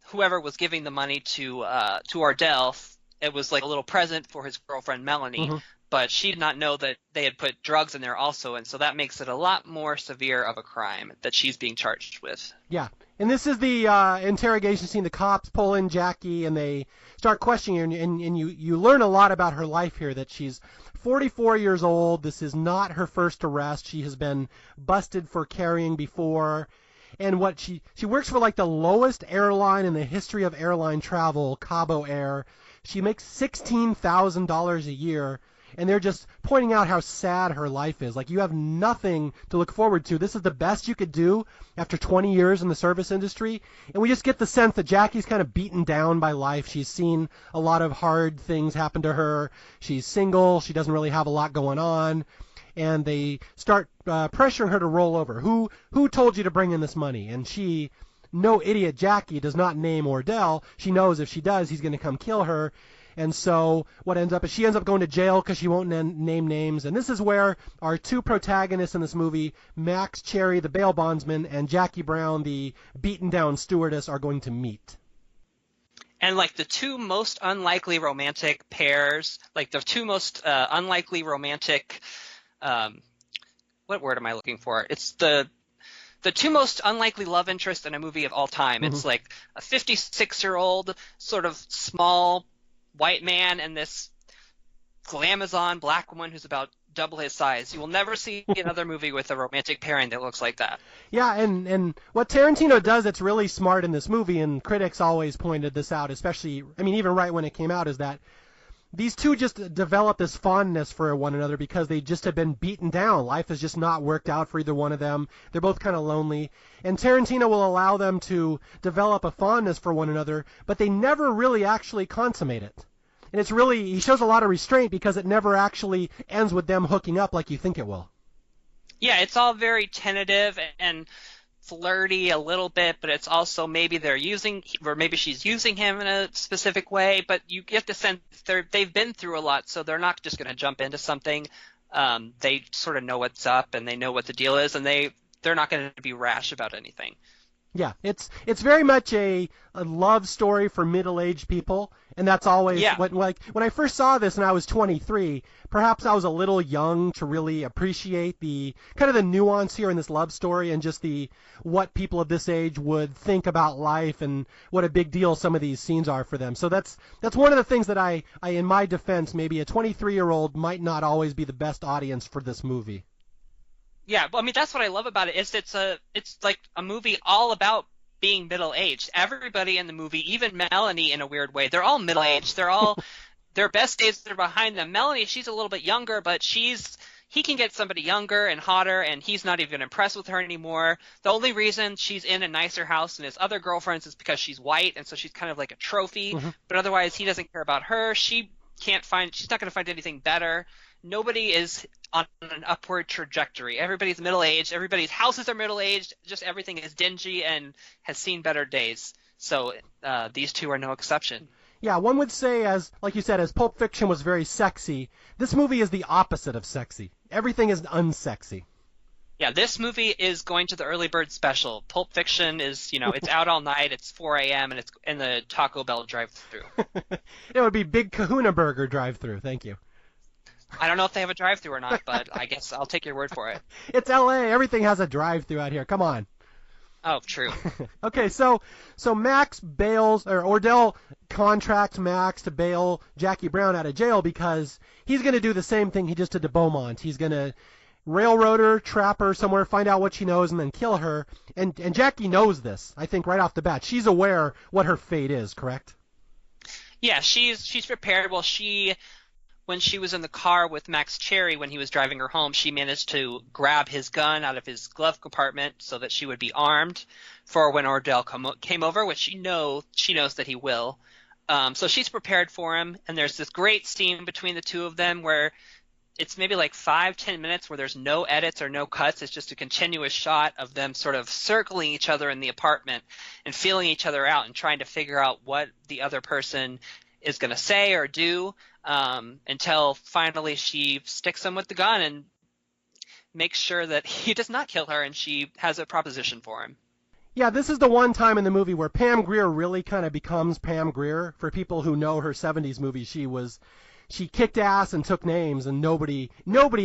whoever was giving the money to Ardell. It was like a little present for his girlfriend Melanie, but she did not know that they had put drugs in there also, and so that makes it a lot more severe of a crime that she's being charged with. Yeah, and this is the interrogation scene. The cops pull in Jackie, and they start questioning her, and you learn a lot about her life here, that she's 44 years old. This is not her first arrest. She has been busted for carrying before. And what she works for like the lowest airline in the history of airline travel, Cabo Air. She makes $16,000 a year, and they're just pointing out how sad her life is. Like, you have nothing to look forward to. This is the best you could do after 20 years in the service industry. And we just get the sense that Jackie's kind of beaten down by life. She's seen a lot of hard things happen to her. She's single. She doesn't really have a lot going on. And they start pressuring her to roll over. Who told you to bring in this money? And she, no idiot Jackie, does not name Ardell. She knows if she does, he's going to come kill her. And so what ends up is she ends up going to jail because she won't name names. And this is where our 2 protagonists in this movie, Max Cherry, the bail bondsman, and Jackie Brown, the beaten-down stewardess, are going to meet. And like the 2 most unlikely romantic pairs, like the 2 most unlikely romantic, what word am I looking for? It's the 2 most unlikely love interests in a movie of all time. It's like a 56-year-old sort of small white man and this glamazon black woman who's about double his size. You will never see another movie with a romantic pairing that looks like that. Yeah, and what Tarantino does that's really smart in this movie, and critics always pointed this out, especially, I mean, even right when it came out, is that these 2 just develop this fondness for one another because they just have been beaten down. Life has just not worked out for either one of them. They're both kind of lonely. And Tarantino will allow them to develop a fondness for one another, but they never really actually consummate it. And it's really, he shows a lot of restraint because it never actually ends with them hooking up like you think it will. Yeah, it's all very tentative and flirty a little bit, but it's also maybe they're using, or maybe she's using him in a specific way, but you get the sense they've been through a lot, so they're not just going to jump into something. They sort of know what's up and they know what the deal is, and they're not going to be rash about anything. Yeah, it's very much a love story for middle-aged people, and that's always when I first saw this and I was 23, perhaps I was a little young to really appreciate the kind of the nuance here in this love story and just what people of this age would think about life and what a big deal some of these scenes are for them. So that's one of the things that I in my defense, maybe a 23-year-old might not always be the best audience for this movie. Yeah, well, I mean, that's what I love about it. It's like a movie all about being middle-aged. Everybody in the movie, even Melanie in a weird way, they're all middle-aged. They're all their best days are behind them. Melanie, she's a little bit younger, but he can get somebody younger and hotter, and he's not even impressed with her anymore. The only reason she's in a nicer house than his other girlfriends is because she's white, and so she's kind of like a trophy. But otherwise, he doesn't care about her. She's not going to find anything better. Nobody is on an upward trajectory. Everybody's middle-aged. Everybody's houses are middle-aged. Just everything is dingy and has seen better days. So these 2 are no exception. Yeah, one would say, as like you said, as Pulp Fiction was very sexy, this movie is the opposite of sexy. Everything is unsexy. Yeah, this movie is going to the early bird special. Pulp Fiction is, it's out all night. It's 4 a.m. and it's in the Taco Bell drive-thru. It would be Big Kahuna Burger drive-through. Thank you. I don't know if they have a drive-thru or not, but I guess I'll take your word for it. It's L.A. Everything has a drive-through out here. Come on. Oh, true. Okay, so Max bails, or Ordell contracts Max to bail Jackie Brown out of jail because he's going to do the same thing he just did to Beaumont. He's going to railroad her, trap her somewhere, find out what she knows, and then kill her. And Jackie knows this, I think, right off the bat. She's aware what her fate is, correct? Yeah, she's prepared. Well, when she was in the car with Max Cherry when he was driving her home, she managed to grab his gun out of his glove compartment so that she would be armed for when Ordell came over, which she knows that he will. So she's prepared for him, and there's this great scene between the two of them where it's maybe like 5-10 minutes where there's no edits or no cuts. It's just a continuous shot of them sort of circling each other in the apartment and feeling each other out and trying to figure out what the other person is going to say or do, until finally she sticks him with the gun and makes sure that he does not kill her, and she has a proposition for him. Yeah, this is the one time in the movie where Pam Grier really kind of becomes Pam Grier. For people who know her 70s movies, she kicked ass and took names, and nobody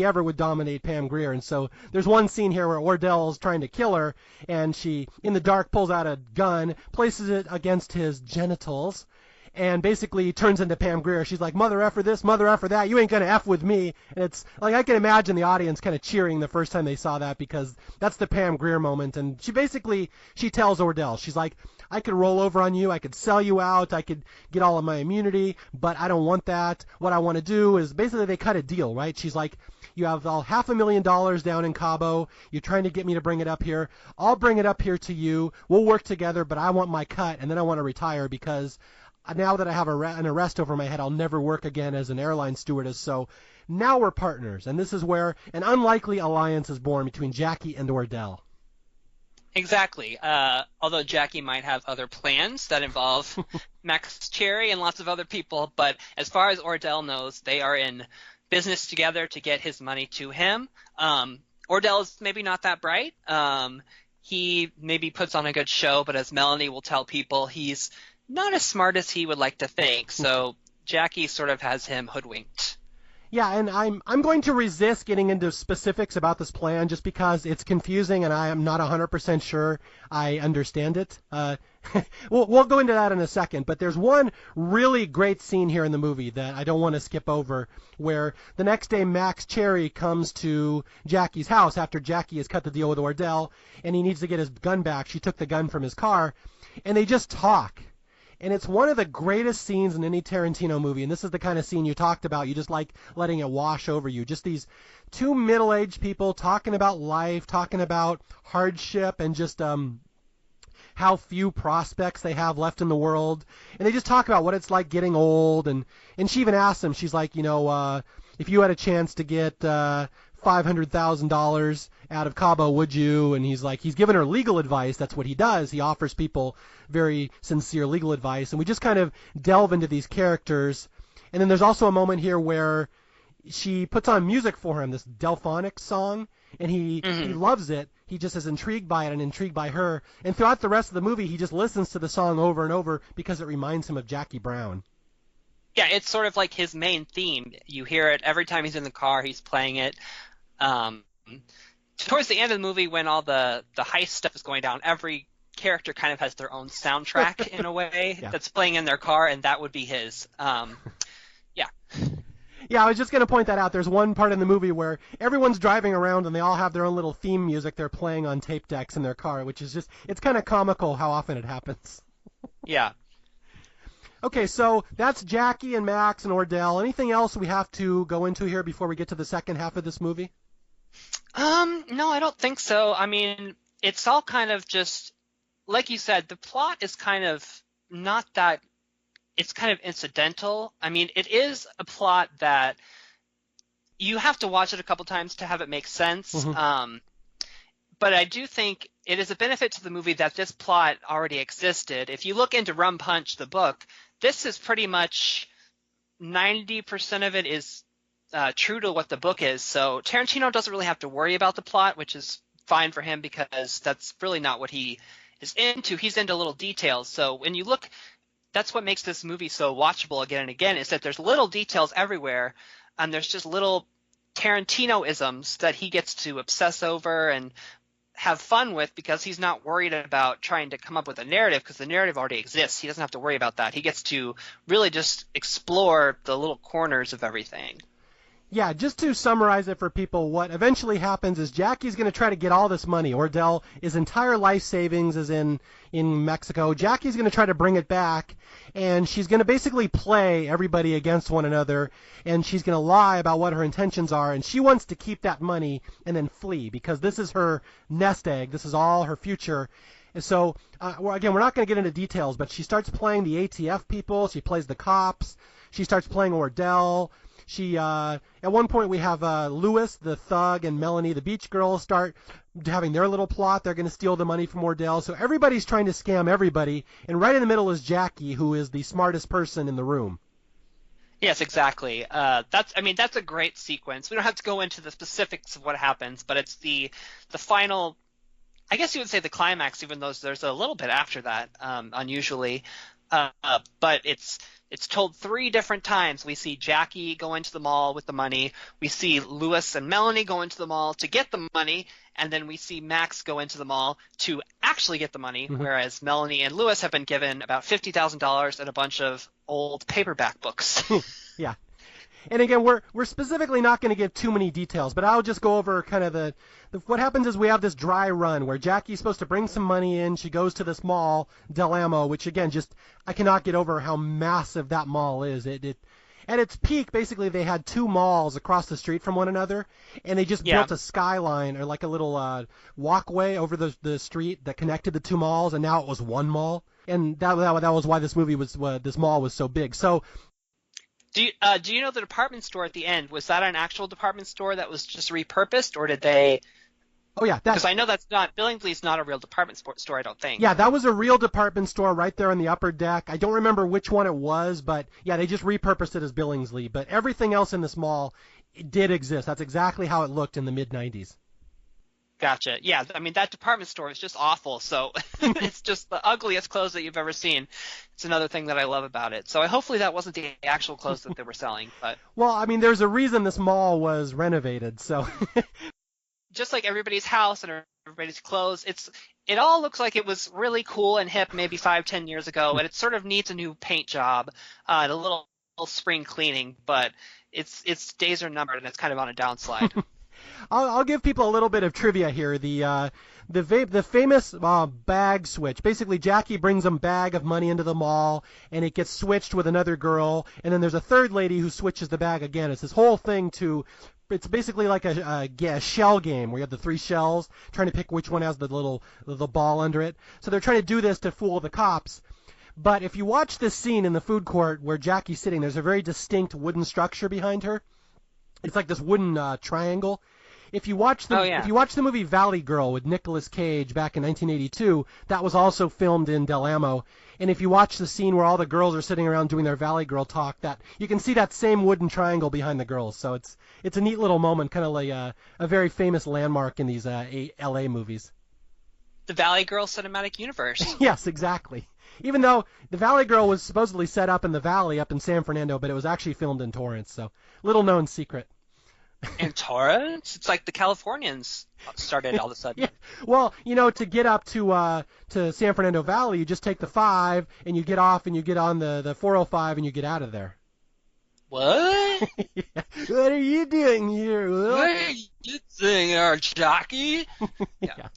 ever would dominate Pam Grier. And so there's one scene here where Ordell's trying to kill her, and she, in the dark, pulls out a gun, places it against his genitals, and basically turns into Pam Grier. She's like, mother effer this, mother effer that, you ain't gonna F with me. And it's like, I can imagine the audience kind of cheering the first time they saw that, because that's the Pam Grier moment. And she tells Ordell, she's like, I could roll over on you, I could sell you out, I could get all of my immunity, but I don't want that. What I want to do is, basically they cut a deal, right? She's like, you have all $500,000 down in Cabo, you're trying to get me to bring it up here, I'll bring it up here to you, we'll work together, but I want my cut, and then I want to retire, because now that I have an arrest over my head, I'll never work again as an airline stewardess. So now we're partners, and this is where an unlikely alliance is born between Jackie and Ordell. Exactly. Although Jackie might have other plans that involve Max Cherry and lots of other people, but as far as Ordell knows, they are in business together to get his money to him. Ordell is maybe not that bright. He maybe puts on a good show, but as Melanie will tell people, he's not as smart as he would like to think, so Jackie sort of has him hoodwinked. Yeah, and I'm going to resist getting into specifics about this plan just because it's confusing and I am not 100% sure I understand it. We'll go into that in a second, but there's one really great scene here in the movie that I don't want to skip over, where the next day Max Cherry comes to Jackie's house after Jackie has cut the deal with Ordell, and he needs to get his gun back. She took the gun from his car, and they just talk. And it's one of the greatest scenes in any Tarantino movie, and this is the kind of scene you talked about. You just like letting it wash over you. Just these two middle-aged people talking about life, talking about hardship, and just how few prospects they have left in the world. And they just talk about what it's like getting old. And she even asks him, she's like, if you had a chance to get $500,000 out of Cabo, would you? And he's giving her legal advice. That's what he does. He offers people very sincere legal advice. And we just kind of delve into these characters. And then there's also a moment here where she puts on music for him, this Delphonics song, and he loves it. He just is intrigued by it and intrigued by her. And throughout the rest of the movie, he just listens to the song over and over because it reminds him of Jackie Brown. Yeah, it's sort of like his main theme. You hear it every time he's in the car, he's playing it. Towards the end of the movie, when all the heist stuff is going down, every character kind of has their own soundtrack in a way that's playing in their car, and that would be his. Yeah, I was just going to point that out. There's one part in the movie where everyone's driving around and they all have their own little theme music they're playing on tape decks in their car, which is it's kind of comical how often it happens. Yeah. Okay, so that's Jackie and Max and Ordell. Anything else we have to go into here before we get to the second half of this movie? No, I don't think so. I mean, it's all kind of just, like you said, the plot is kind of not that, it's kind of incidental. I mean, it is a plot that you have to watch it a couple times to have it make sense. Mm-hmm. But I do think it is a benefit to the movie that this plot already existed. If you look into Rum Punch, the book, this is pretty much 90% of it is true to what the book is. So Tarantino doesn't really have to worry about the plot, which is fine for him because that's really not what he is into. He's into little details. So when you look, that's what makes this movie so watchable again and again, is that there's little details everywhere, and there's just little Tarantino-isms that he gets to obsess over and have fun with because he's not worried about trying to come up with a narrative because the narrative already exists. He doesn't have to worry about that. He gets to really just explore the little corners of everything. Yeah, just to summarize it for people, what eventually happens is Jackie's going to try to get all this money. Ordell, his entire life savings is in Mexico. Jackie's going to try to bring it back, and she's going to basically play everybody against one another, and she's going to lie about what her intentions are, and she wants to keep that money and then flee because this is her nest egg. This is all her future. And so, again, we're not going to get into details, but she starts playing the ATF people. She plays the cops. She starts playing Ordell. She, at one point we have Lewis, the thug, and Melanie, the beach girl, start having their little plot. They're going to steal the money from Ordell. So everybody's trying to scam everybody. And right in the middle is Jackie, who is the smartest person in the room. Yes, exactly. That's a great sequence. We don't have to go into the specifics of what happens, but it's the final, I guess you would say the climax, even though there's a little bit after that, unusually. But it's told 3 different times. We see Jackie go into the mall with the money. We see Lewis and Melanie go into the mall to get the money. And then we see Max go into the mall to actually get the money, whereas Melanie and Lewis have been given about $50,000 and a bunch of old paperback books. Yeah. And again, we're specifically not going to give too many details, but I'll just go over kind of what happens is we have this dry run where Jackie's supposed to bring some money in. She goes to this mall, Del Amo, which again, just I cannot get over how massive that mall is. It at its peak, basically they had 2 malls across the street from one another, and they just built a skyline or like a little walkway over the street that connected the 2 malls, and now it was one mall. And that was why this mall was so big. So. Do you know the department store at the end? Was that an actual department store that was just repurposed, or did they? Oh yeah, because I know that's not Billingsley's not a real department store. I don't think. Yeah, that was a real department store right there on the upper deck. I don't remember which one it was, but yeah, they just repurposed it as Billingsley. But everything else in this mall did exist. That's exactly how it looked in the mid-90s. Gotcha. Yeah, I mean, that department store is just awful. So it's just the ugliest clothes that you've ever seen. It's another thing that I love about it. So hopefully that wasn't the actual clothes that they were selling. But well, I mean, there's a reason this mall was renovated. So just like everybody's house and everybody's clothes, it all looks like it was really cool and hip maybe 5-10 years ago, and it sort of needs a new paint job and a little spring cleaning. But its days are numbered, and it's kind of on a downslide. I'll give people a little bit of trivia here. The famous bag switch. Basically, Jackie brings a bag of money into the mall, and it gets switched with another girl, and then there's a third lady who switches the bag again. It's this whole thing it's basically like a shell game where you have the 3 shells, trying to pick which one has the ball under it. So they're trying to do this to fool the cops. But if you watch this scene in the food court where Jackie's sitting, there's a very distinct wooden structure behind her. It's like this wooden triangle. If you watch the movie Valley Girl with Nicolas Cage back in 1982, that was also filmed in Del Amo. And if you watch the scene where all the girls are sitting around doing their Valley Girl talk, that you can see that same wooden triangle behind the girls. So it's a neat little moment, kind of like a very famous landmark in these LA movies. The Valley Girl cinematic universe. Yes, exactly. Even though the Valley Girl was supposedly set up in the valley up in San Fernando, but it was actually filmed in Torrance, so little known secret. In Torrance? It's like the Californians started all of a sudden. Yeah. Well, to get up to San Fernando Valley, you just take the 5 and you get off and you get on the 405 and you get out of there. What? Yeah. What are you doing here, Will? What are you doing, our jockey? Yeah.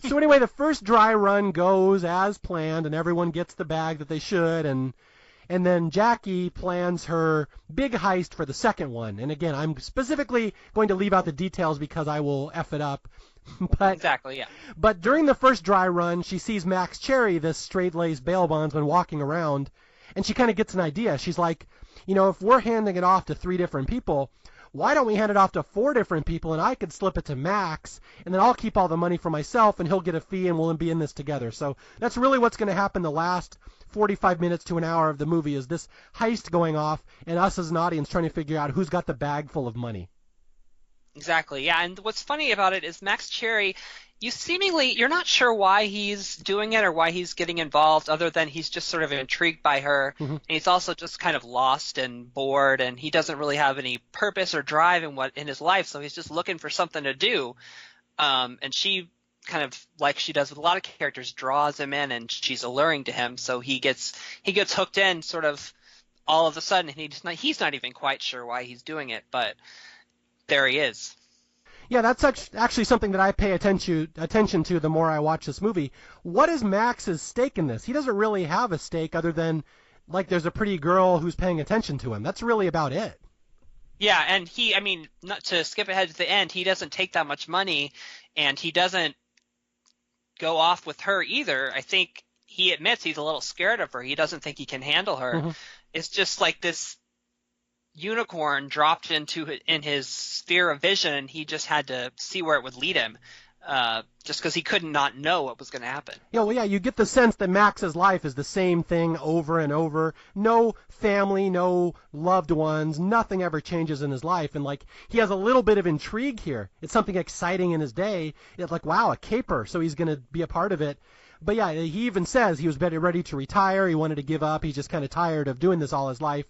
So anyway, the first dry run goes as planned, and everyone gets the bag that they should, and then Jackie plans her big heist for the second one. And again, I'm specifically going to leave out the details because I will F it up. But, exactly, yeah. But during the first dry run, she sees Max Cherry, this straight-laced bail bondsman, walking around, and she kind of gets an idea. She's like, if we're handing it off to 3 different people, why don't we hand it off to 4 different people and I could slip it to Max and then I'll keep all the money for myself and he'll get a fee and we'll be in this together. So that's really what's going to happen the last 45 minutes to an hour of the movie is this heist going off and us as an audience trying to figure out who's got the bag full of money. Exactly, yeah. And what's funny about it is Max Cherry, you're not sure why he's doing it or why he's getting involved other than he's just sort of intrigued by her. Mm-hmm. And he's also just kind of lost and bored and he doesn't really have any purpose or drive in his life, so he's just looking for something to do. And she kind of, like she does with a lot of characters, draws him in and she's alluring to him, so he gets hooked in sort of all of a sudden, and he's not even quite sure why he's doing it, but there he is. Yeah, that's actually something that I pay attention to the more I watch this movie. What is Max's stake in this? He doesn't really have a stake other than, like, there's a pretty girl who's paying attention to him. That's really about it. Yeah, and not to skip ahead to the end, he doesn't take that much money, and he doesn't go off with her either. I think he admits he's a little scared of her. He doesn't think he can handle her. Mm-hmm. It's just like this unicorn dropped in his sphere of vision, and he just had to see where it would lead him, just because he couldn't not know what was going to happen. Yeah, well, yeah, you get the sense that Max's life is the same thing over and over. No family, no loved ones, nothing ever changes in his life, and like he has a little bit of intrigue here. It's something exciting in his day. It's like, wow, a caper, so he's going to be a part of it. But yeah, he even says he was ready to retire. He wanted to give up. He's just kind of tired of doing this all his life.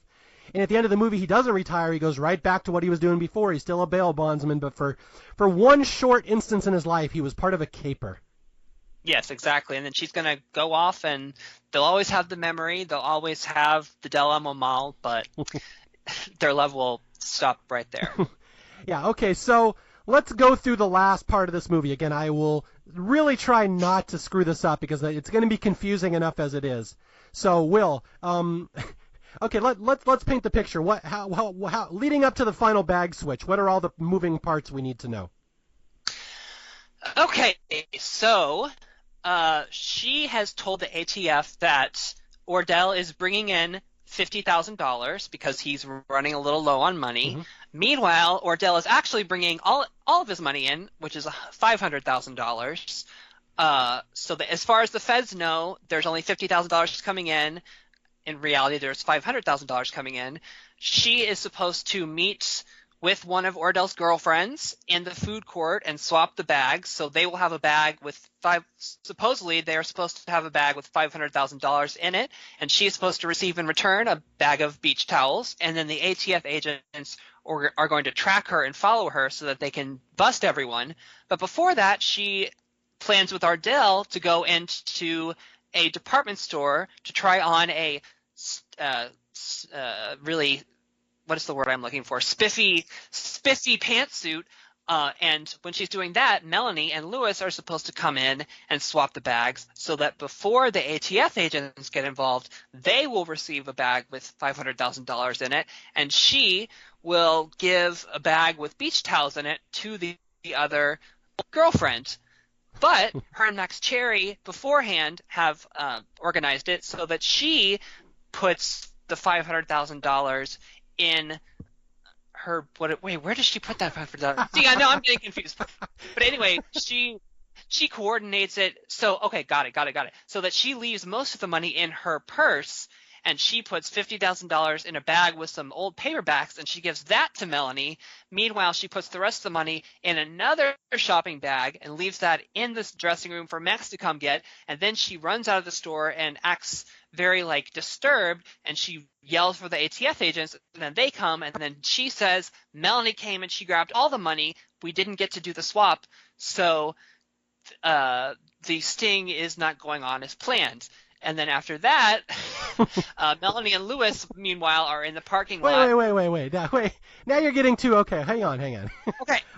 And at the end of the movie, he doesn't retire. He goes right back to what he was doing before. He's still a bail bondsman, but for one short instance in his life, he was part of a caper. Yes, exactly. And then she's going to go off, and they'll always have the memory. They'll always have the Del Amo Mal, but their love will stop right there. Yeah, okay, so let's go through the last part of this movie. Again, I will really try not to screw this up because it's going to be confusing enough as it is. So, Will, okay, let's paint the picture. How leading up to the final bag switch, what are all the moving parts we need to know? Okay, so she has told the ATF that Ordell is bringing in $50,000 because he's running a little low on money. Mm-hmm. Meanwhile, Ordell is actually bringing all of his money in, which is $500,000. So that as far as the feds know, there's only $50,000 coming in. In reality, there's $500,000 coming in. She is supposed to meet with one of Ordell's girlfriends in the food court and swap the bags. So they will have a bag with supposedly they are supposed to have a bag with $500,000 in it, and she is supposed to receive in return a bag of beach towels. And then the ATF agents are going to track her and follow her so that they can bust everyone. But before that, she plans with Ordell to go into a department store to try on a really, what is the word I'm looking for? Spiffy pantsuit. And when she's doing that, Melanie and Lewis are supposed to come in and swap the bags so that before the ATF agents get involved, they will receive a bag with $500,000 in it, and she will give a bag with beach towels in it to the other girlfriend. But her and Max Cherry beforehand have organized it so that she puts the $500,000 in her. Wait, where does she put that $500,000? See, I know I'm getting confused. But anyway, she coordinates it. So okay, got it. So that she leaves most of the money in her purse, and she puts $50,000 in a bag with some old paperbacks, and she gives that to Melanie. Meanwhile, she puts the rest of the money in another shopping bag and leaves that in this dressing room for Max to come get. And then she runs out of the store and acts very, disturbed, and she yells for the ATF agents, and then they come, and then she says, Melanie came and she grabbed all the money. We didn't get to do the swap, so the sting is not going on as planned. And then after that, Melanie and Lewis, meanwhile, are in the parking lot. Wait. Now you're getting too okay. Hang on.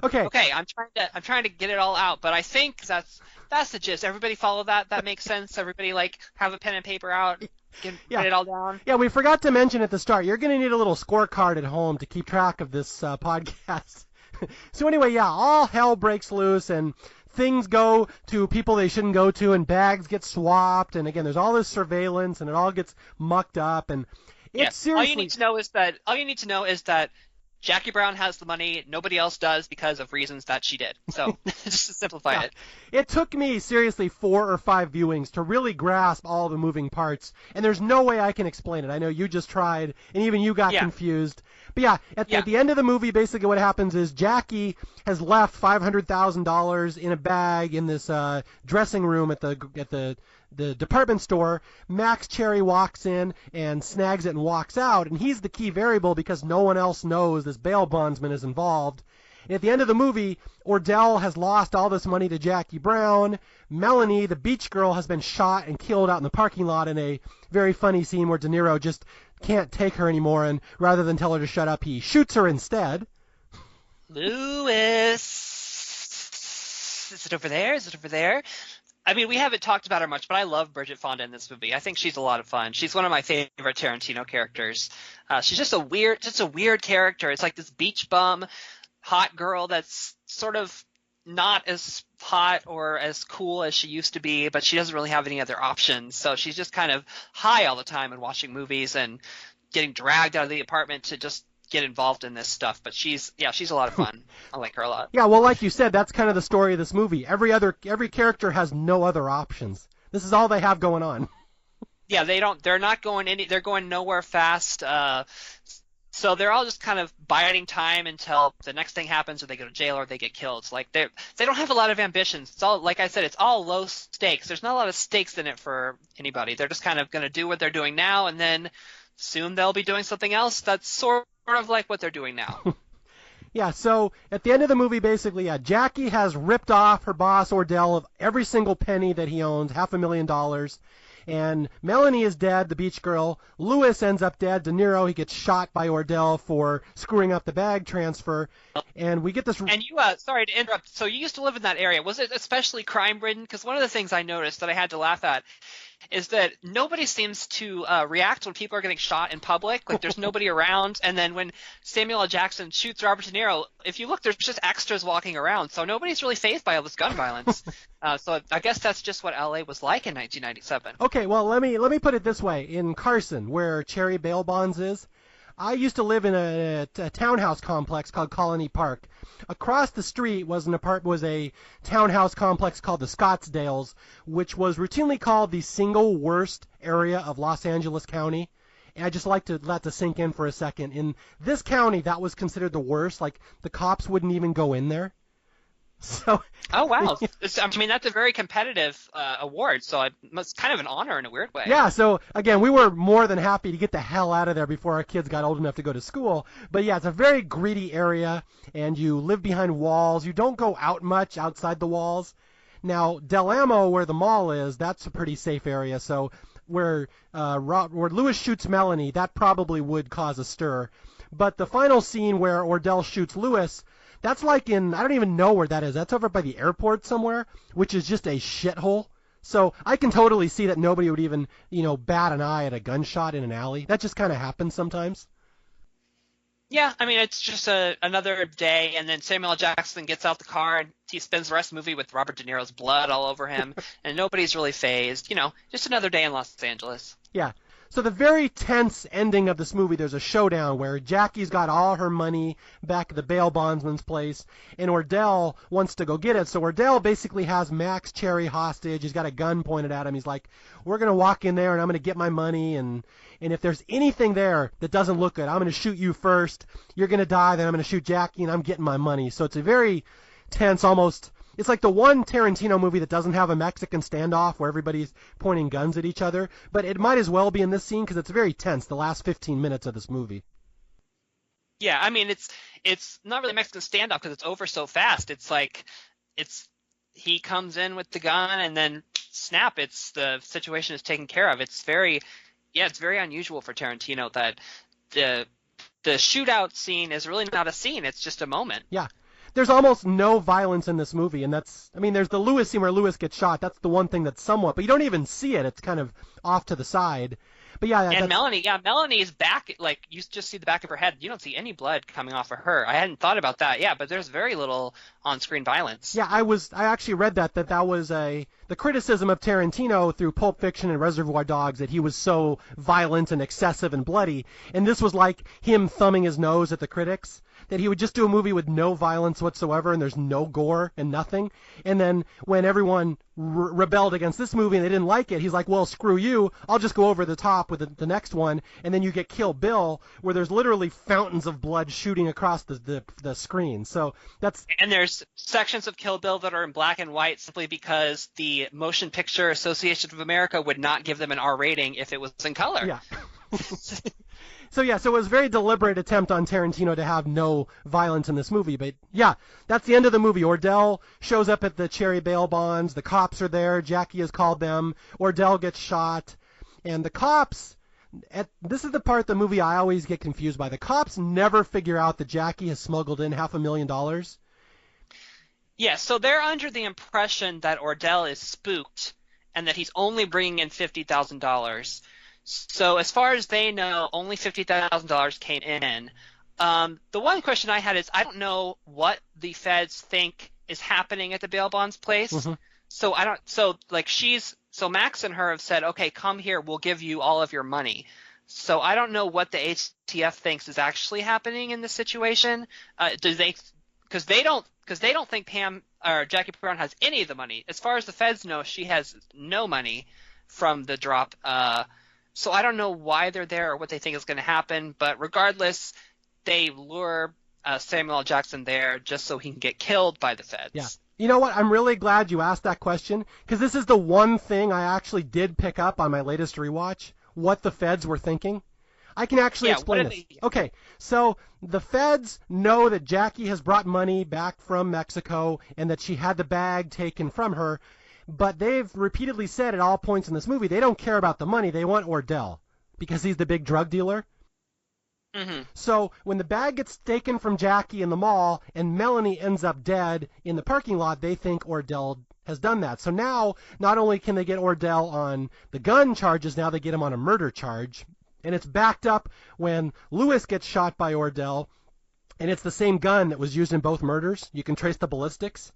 Okay. I'm trying to get it all out, but I think that's the gist. Everybody follow that? That makes sense. Everybody have a pen and paper out, get it all down. Yeah, we forgot to mention at the start. You're gonna need a little scorecard at home to keep track of this podcast. So anyway, yeah, all hell breaks loose and things go to people they shouldn't go to, and bags get swapped, and again, there's all this surveillance, and it all gets mucked up, and it's seriously. All you need to know is that Jackie Brown has the money, nobody else does because of reasons that she did. So just to simplify it. It took me, seriously, 4 or 5 viewings to really grasp all the moving parts, and there's no way I can explain it. I know you just tried, and even you got confused. But yeah, at the end of the movie, basically what happens is Jackie has left $500,000 in a bag in this dressing room at the department store. Max Cherry walks in and snags it and walks out, and he's the key variable because no one else knows this bail bondsman is involved. And at the end of the movie, Ordell has lost all this money to Jackie Brown. Melanie, the beach girl, has been shot and killed out in the parking lot in a very funny scene where De Niro just can't take her anymore, and rather than tell her to shut up, he shoots her instead. Lewis, is it over there? Is it over there? I mean, we haven't talked about her much, but I love Bridget Fonda in this movie. I think she's a lot of fun. She's one of my favorite Tarantino characters. She's just a weird character. It's like this beach bum, hot girl that's sort of not as hot or as cool as she used to be, but she doesn't really have any other options. So she's just kind of high all the time and watching movies and getting dragged out of the apartment to just get involved in this stuff. But she's a lot of fun. I like her a lot. Yeah, well, like you said, that's kind of the story of this movie. Every character has no other options. This is all they have going on. Yeah, they're going nowhere fast. So they're all just kind of biding time until the next thing happens, or they go to jail, or they get killed. It's like they don't have a lot of ambitions. It's all, like I said, it's all low stakes. There's not a lot of stakes in it for anybody. They're just kind of going to do what they're doing now, and then soon they'll be doing something else that's sort of like what they're doing now. Yeah, so at the end of the movie, basically, Jackie has ripped off her boss, Ordell, of every single penny that he owns, $500,000. And Melanie is dead, the beach girl. Lewis ends up dead. De Niro, he gets shot by Ordell for screwing up the bag transfer. And we get this... And you, sorry to interrupt, so you used to live in that area. Was it especially crime-ridden? Because one of the things I noticed that I had to laugh at is that nobody seems to react when people are getting shot in public. Like, there's nobody around. And then when Samuel L. Jackson shoots Robert De Niro, if you look, there's just extras walking around. So nobody's really fazed by all this gun violence. So I guess that's just what L.A. was like in 1997. Okay, well, let me put it this way. In Carson, where Cherry Bail Bonds is, I used to live in a townhouse complex called Colony Park. Across the street was a townhouse complex called the Scottsdales, which was routinely called the single worst area of Los Angeles County. And I just like to let that sink in for a second. In this county, that was considered the worst. Like, the cops wouldn't even go in there. So. Oh, wow. I mean, that's a very competitive award, so it's kind of an honor in a weird way. Yeah, so, again, we were more than happy to get the hell out of there before our kids got old enough to go to school. But, yeah, it's a very greedy area, and you live behind walls. You don't go out much outside the walls. Now, Del Amo, where the mall is, that's a pretty safe area, so where Lewis shoots Melanie, that probably would cause a stir. But the final scene where Ordell shoots Lewis, that's like I don't even know where that is. That's over by the airport somewhere, which is just a shithole. So I can totally see that nobody would even, bat an eye at a gunshot in an alley. That just kind of happens sometimes. Yeah, I mean, it's just another day, and then Samuel L. Jackson gets out the car, and he spends the rest of the movie with Robert De Niro's blood all over him, and nobody's really fazed. Just another day in Los Angeles. Yeah. So the very tense ending of this movie, there's a showdown where Jackie's got all her money back at the bail bondsman's place, and Ordell wants to go get it. So Ordell basically has Max Cherry hostage. He's got a gun pointed at him. He's like, we're going to walk in there, and I'm going to get my money, and if there's anything there that doesn't look good, I'm going to shoot you first. You're going to die, then I'm going to shoot Jackie, and I'm getting my money. So it's a very tense, almost... It's like the one Tarantino movie that doesn't have a Mexican standoff where everybody's pointing guns at each other, but it might as well be in this scene because it's very tense, the last 15 minutes of this movie. Yeah, I mean, it's not really a Mexican standoff because it's over so fast. It's like he comes in with the gun and then snap, the situation is taken care of. It's very unusual for Tarantino that the shootout scene is really not a scene. It's just a moment. Yeah. There's almost no violence in this movie, and there's the Lewis scene where Lewis gets shot. That's the one thing that's somewhat, but you don't even see it. It's kind of off to the side. But yeah, And Melanie's back, like, you just see the back of her head. You don't see any blood coming off of her. I hadn't thought about that. Yeah, but there's very little on-screen violence. Yeah, I actually read that was the criticism of Tarantino through Pulp Fiction and Reservoir Dogs, that he was so violent and excessive and bloody. And this was like him thumbing his nose at the critics, that he would just do a movie with no violence whatsoever and there's no gore and nothing. And then when everyone rebelled against this movie and they didn't like it, he's like, well, screw you, I'll just go over the top with the next one. And then you get Kill Bill, where there's literally fountains of blood shooting across the screen. So that's... And there's sections of Kill Bill that are in black and white simply because the Motion Picture Association of America would not give them an R rating if it was in color. Yeah. So it was a very deliberate attempt on Tarantino to have no violence in this movie. But yeah, that's the end of the movie. Ordell shows up at the Cherry Bail Bonds. The cops are there. Jackie has called them. Ordell gets shot. And the cops, this is the part of the movie I always get confused by. The cops never figure out that Jackie has smuggled in $500,000. Yeah, so they're under the impression that Ordell is spooked and that he's only bringing in $50,000. So as far as they know, only $50,000 came in. The one question I had is, I don't know what the feds think is happening at the bail bonds place. Mm-hmm. So Max and her have said, okay, come here, we'll give you all of your money. So I don't know what the ATF thinks is actually happening in this situation. Because they don't think Pam or Jackie Brown has any of the money. As far as the feds know, she has no money from the drop. So I don't know why they're there or what they think is going to happen, but regardless, they lure Samuel L. Jackson there just so he can get killed by the feds. Yeah. You know what? I'm really glad you asked that question, because this is the one thing I actually did pick up on my latest rewatch, what the feds were thinking. I can actually explain this. Okay, so the feds know that Jackie has brought money back from Mexico and that she had the bag taken from her, but they've repeatedly said at all points in this movie they don't care about the money. They want Ordell because he's the big drug dealer. Mm-hmm. So when the bag gets taken from Jackie in the mall and Melanie ends up dead in the parking lot, they think Ordell has done that. So now not only can they get Ordell on the gun charges, now they get him on a murder charge. And it's backed up when Lewis gets shot by Ordell, and it's the same gun that was used in both murders. You can trace the ballistics.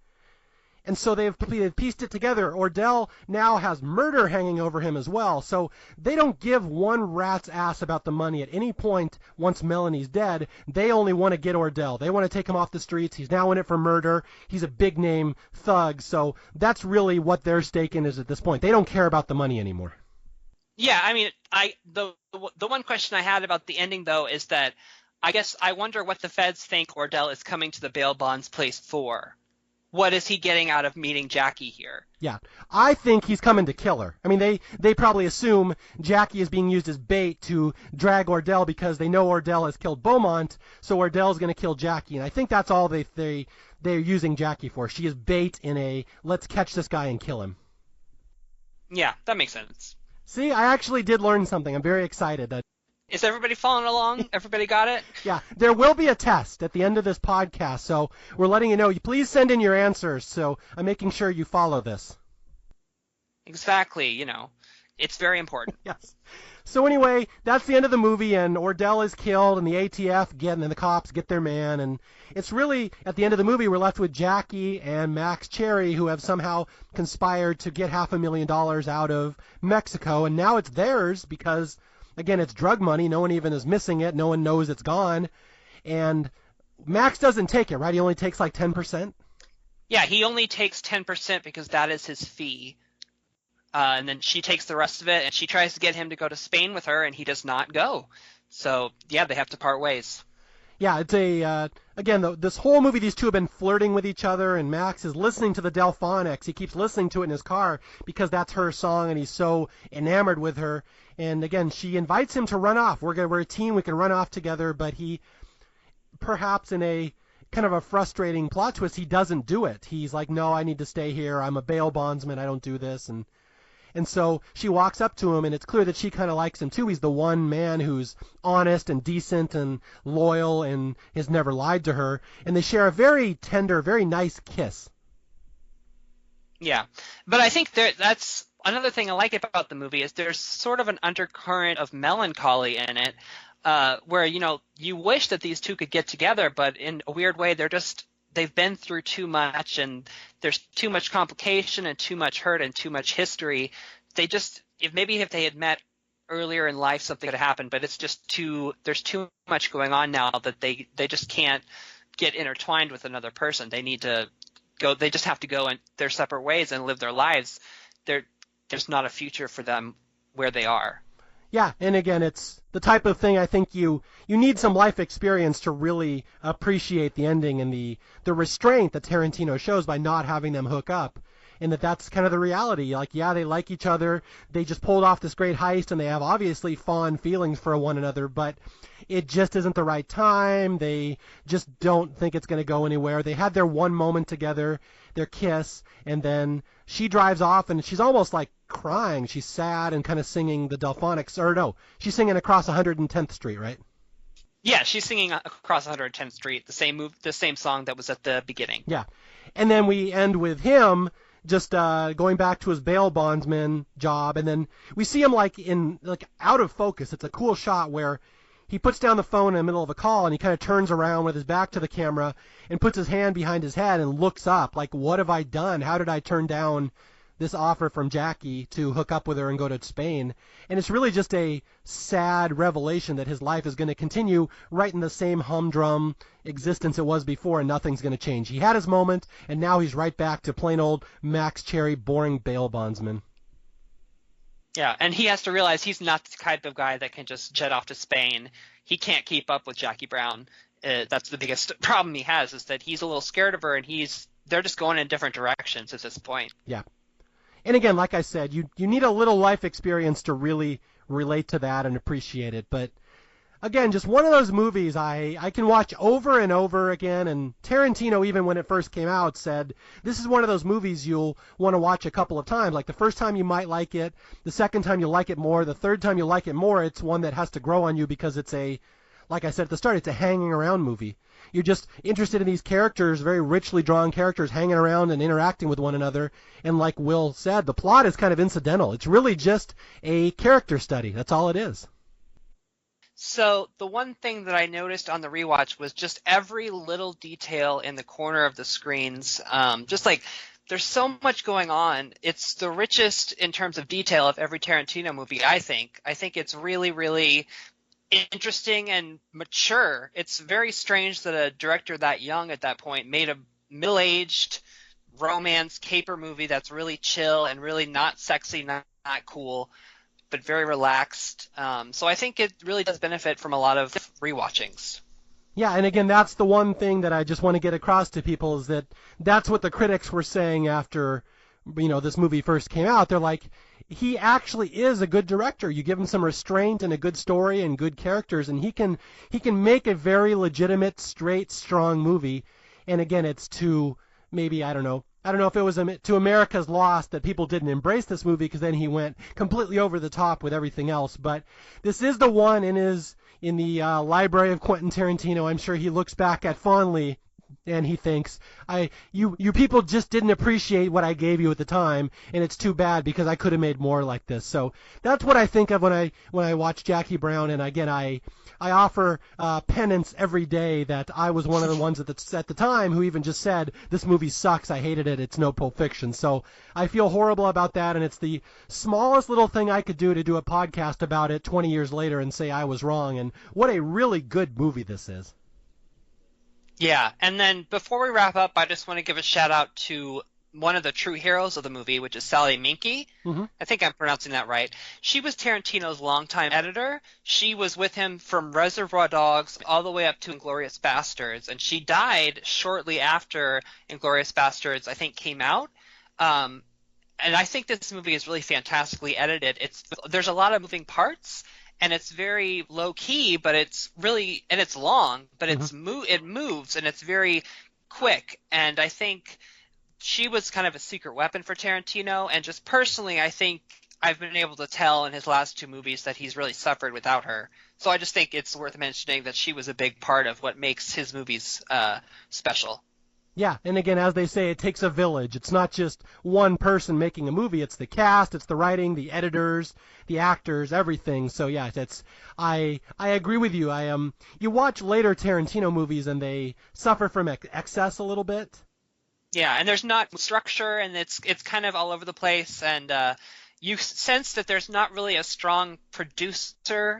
And so they've pieced it together. Ordell now has murder hanging over him as well. So they don't give one rat's ass about the money at any point once Melanie's dead. They only want to get Ordell. They want to take him off the streets. He's now in it for murder. He's a big-name thug. So that's really what their stake in is at this point. They don't care about the money anymore. Yeah, I mean, the one question I had about the ending, though, is that I wonder what the feds think Ordell is coming to the bail bonds place for. What is he getting out of meeting Jackie here? Yeah, I think he's coming to kill her. I mean, they probably assume Jackie is being used as bait to drag Ordell because they know Ordell has killed Beaumont, so Ordell's going to kill Jackie. And I think that's all they're using Jackie for. She is bait in a let's catch this guy and kill him. Yeah, that makes sense. See, I actually did learn something. I'm very excited. Is everybody following along? Everybody got it? Yeah, there will be a test at the end of this podcast, so we're letting you know. Please send in your answers, so I'm making sure you follow this. Exactly, it's very important. Yes. So anyway, that's the end of the movie, and Ordell is killed, and the ATF and the cops get their man, and it's really, at the end of the movie, we're left with Jackie and Max Cherry, who have somehow conspired to get $500,000 out of Mexico, and now it's theirs because, again, it's drug money. No one even is missing it. No one knows it's gone, and Max doesn't take it, right? He only takes like 10%? Yeah, he only takes 10% because that is his fee. And then she takes the rest of it, and she tries to get him to go to Spain with her, and he does not go. So, yeah, they have to part ways. Yeah, it's this whole movie, these two have been flirting with each other, and Max is listening to the Delphonics. He keeps listening to it in his car because that's her song, and he's so enamored with her. And, again, she invites him to run off. We're a team, we can run off together, but he, perhaps in a kind of a frustrating plot twist, he doesn't do it. He's like, no, I need to stay here. I'm a bail bondsman. I don't do this. And so she walks up to him, and it's clear that she kind of likes him too. He's the one man who's honest and decent and loyal and has never lied to her. And they share a very tender, very nice kiss. Yeah, but I think another thing I like about the movie is there's sort of an undercurrent of melancholy in it, where, you wish that these two could get together, but in a weird way, they've been through too much, and there's too much complication and too much hurt and too much history. If they had met earlier in life, something could have happened, but there's too much going on now that they just can't get intertwined with another person. They just have to go in their separate ways and live their lives. There's not a future for them where they are. Yeah, and again, it's the type of thing I think you need some life experience to really appreciate the ending and the restraint that Tarantino shows by not having them hook up. And that's kind of the reality. Like, yeah, they like each other. They just pulled off this great heist, and they have obviously fond feelings for one another, but it just isn't the right time. They just don't think it's going to go anywhere. They had their one moment together, their kiss, and then she drives off, and she's almost like crying. She's sad and kind of singing the Delphonics. Or no, she's singing Across 110th Street, right? Yeah, she's singing Across 110th Street, the same song that was at the beginning. Yeah. And then we end with him just going back to his bail bondsman job, and then we see him like out of focus. It's a cool shot where he puts down the phone in the middle of a call, and he kind of turns around with his back to the camera and puts his hand behind his head and looks up like, what have I done? How did I turn down this offer from Jackie to hook up with her and go to Spain? And it's really just a sad revelation that his life is going to continue right in the same humdrum existence it was before, and nothing's going to change. He had his moment, and now he's right back to plain old Max Cherry, boring bail bondsman. Yeah, and he has to realize he's not the type of guy that can just jet off to Spain. He can't keep up with Jackie Brown. That's the biggest problem he has, is that he's a little scared of her, and they're just going in different directions at this point. Yeah. And again, like I said, you need a little life experience to really relate to that and appreciate it. But again, just one of those movies I can watch over and over again. And Tarantino, even when it first came out, said this is one of those movies you'll want to watch a couple of times. Like the first time you might like it, the second time you'll like it more, the third time you'll like it more. It's one that has to grow on you because it's like I said at the start, it's a hanging around movie. You're just interested in these characters, very richly drawn characters, hanging around and interacting with one another. And like Will said, the plot is kind of incidental. It's really just a character study. That's all it is. So the one thing that I noticed on the rewatch was just every little detail in the corner of the screens. Just like there's so much going on. It's the richest in terms of detail of every Tarantino movie, I think. I think it's really, really interesting and mature. It's very strange that a director that young at that point made a middle-aged romance caper movie that's really chill and really not sexy, not cool, but very relaxed. So I think it really does benefit from a lot of rewatchings. Yeah, and again, that's the one thing that I just want to get across to people is that that's what the critics were saying after, this movie first came out. They're like, he actually is a good director. You give him some restraint and a good story and good characters, and he can make a very legitimate, straight, strong movie. And again, it's to maybe, I don't know if it was to America's loss that people didn't embrace this movie because then he went completely over the top with everything else. But this is the one in the library of Quentin Tarantino. I'm sure he looks back at fondly. And he thinks, you people just didn't appreciate what I gave you at the time, and it's too bad because I could have made more like this. So that's what I think of when I watch Jackie Brown. And again, I offer penance every day that I was one of the ones at the time who even just said this movie sucks, I hated it, it's no Pulp Fiction. So I feel horrible about that, and it's the smallest little thing I could do to do a podcast about it 20 years later and say I was wrong. And what a really good movie this is. Yeah, and then before we wrap up, I just want to give a shout out to one of the true heroes of the movie, which is Sally Minky. Mm-hmm. I think I'm pronouncing that right. She was Tarantino's longtime editor. She was with him from Reservoir Dogs all the way up to Inglourious Basterds, and she died shortly after Inglourious Basterds, I think, came out. And I think this movie is really fantastically edited. There's a lot of moving parts, and it's very low key, but it's long, but it moves and it's very quick. And I think she was kind of a secret weapon for Tarantino. And just personally, I think I've been able to tell in his last two movies that he's really suffered without her. So I just think it's worth mentioning that she was a big part of what makes his movies special. Yeah, and again, as they say, it takes a village. It's not just one person making a movie. It's the cast, it's the writing, the editors, the actors, everything. So yeah, I agree with you. You watch later Tarantino movies and they suffer from excess a little bit. Yeah, and there's not structure, and it's kind of all over the place, and you sense that there's not really a strong producer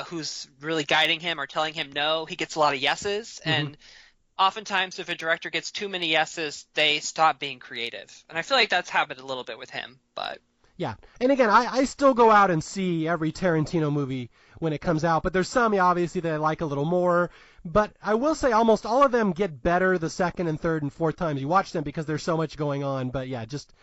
who's really guiding him or telling him no. He gets a lot of yeses, and oftentimes if a director gets too many yeses, they stop being creative. And I feel like that's happened a little bit with him, but... Yeah, and again, I still go out and see every Tarantino movie when it comes out, but there's some, obviously, that I like a little more. But I will say almost all of them get better the second and third and fourth times you watch them because there's so much going on. But yeah, just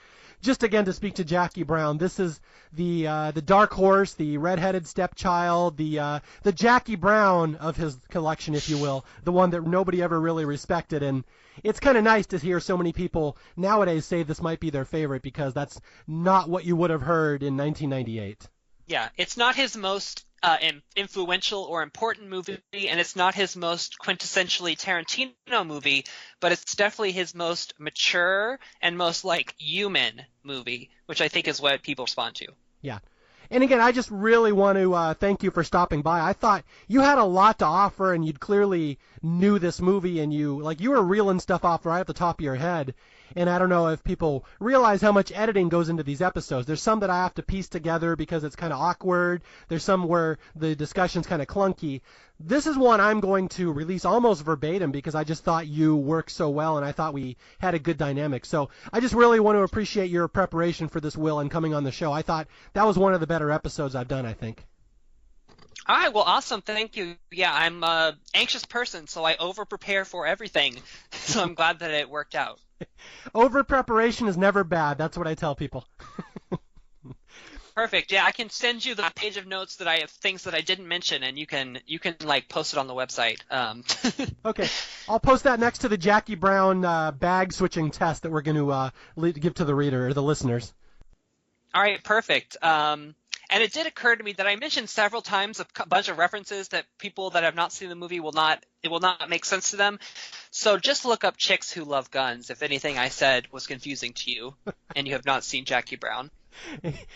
again to speak to Jackie Brown, this is the dark horse, the redheaded stepchild, the Jackie Brown of his collection, if you will, the one that nobody ever really respected. And it's kind of nice to hear so many people nowadays say this might be their favorite because that's not what you would have heard in 1998. Yeah, it's not his most influential or important movie, and it's not his most quintessentially Tarantino movie, but it's definitely his most mature and most like human movie, which I think is what people respond to. Yeah. And again, I just really want to thank you for stopping by. I thought you had a lot to offer, and you clearly knew this movie, and you were reeling stuff off right at the top of your head. And I don't know if people realize how much editing goes into these episodes. There's some that I have to piece together because it's kind of awkward. There's some where the discussion's kind of clunky. This is one I'm going to release almost verbatim because I just thought you worked so well and I thought we had a good dynamic. So I just really want to appreciate your preparation for this, Will, and coming on the show. I thought that was one of the better episodes I've done, I think. All right, well, awesome. Thank you. Yeah, I'm an anxious person, so I over-prepare for everything. So I'm glad that it worked out. Over-preparation is never bad. That's what I tell people. Perfect. Yeah, I can send you the page of notes that I have things that I didn't mention, and you can like post it on the website. Okay, I'll post that next to the Jackie Brown bag switching test that we're going to give to the reader or the listeners. All right, perfect. And it did occur to me that I mentioned several times a bunch of references that people that have not seen the movie will not make sense to them. So just look up Chicks Who Love Guns if anything I said was confusing to you and you have not seen Jackie Brown.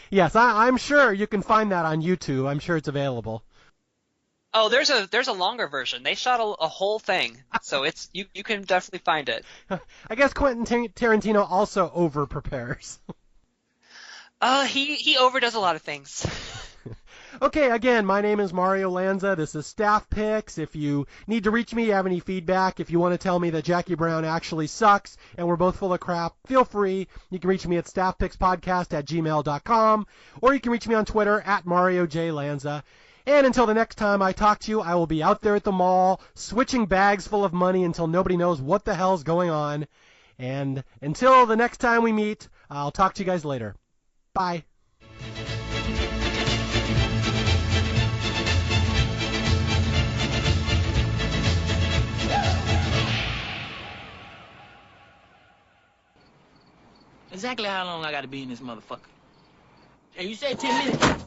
Yes, I'm sure you can find that on YouTube. I'm sure it's available. Oh, there's a longer version. They shot a whole thing, so it's you can definitely find it. I guess Quentin Tarantino also over prepares. He overdoes a lot of things. Okay, again, my name is Mario Lanza. This is Staff Picks. If you need to reach me, you have any feedback, if you want to tell me that Jackie Brown actually sucks and we're both full of crap, feel free. You can reach me at staffpickspodcast@gmail.com, or you can reach me on Twitter at Mario J. Lanza. And until the next time I talk to you, I will be out there at the mall, switching bags full of money until nobody knows what the hell's going on. And until the next time we meet, I'll talk to you guys later. Bye. Exactly how long I gotta be in this motherfucker? Hey, you said 10 minutes.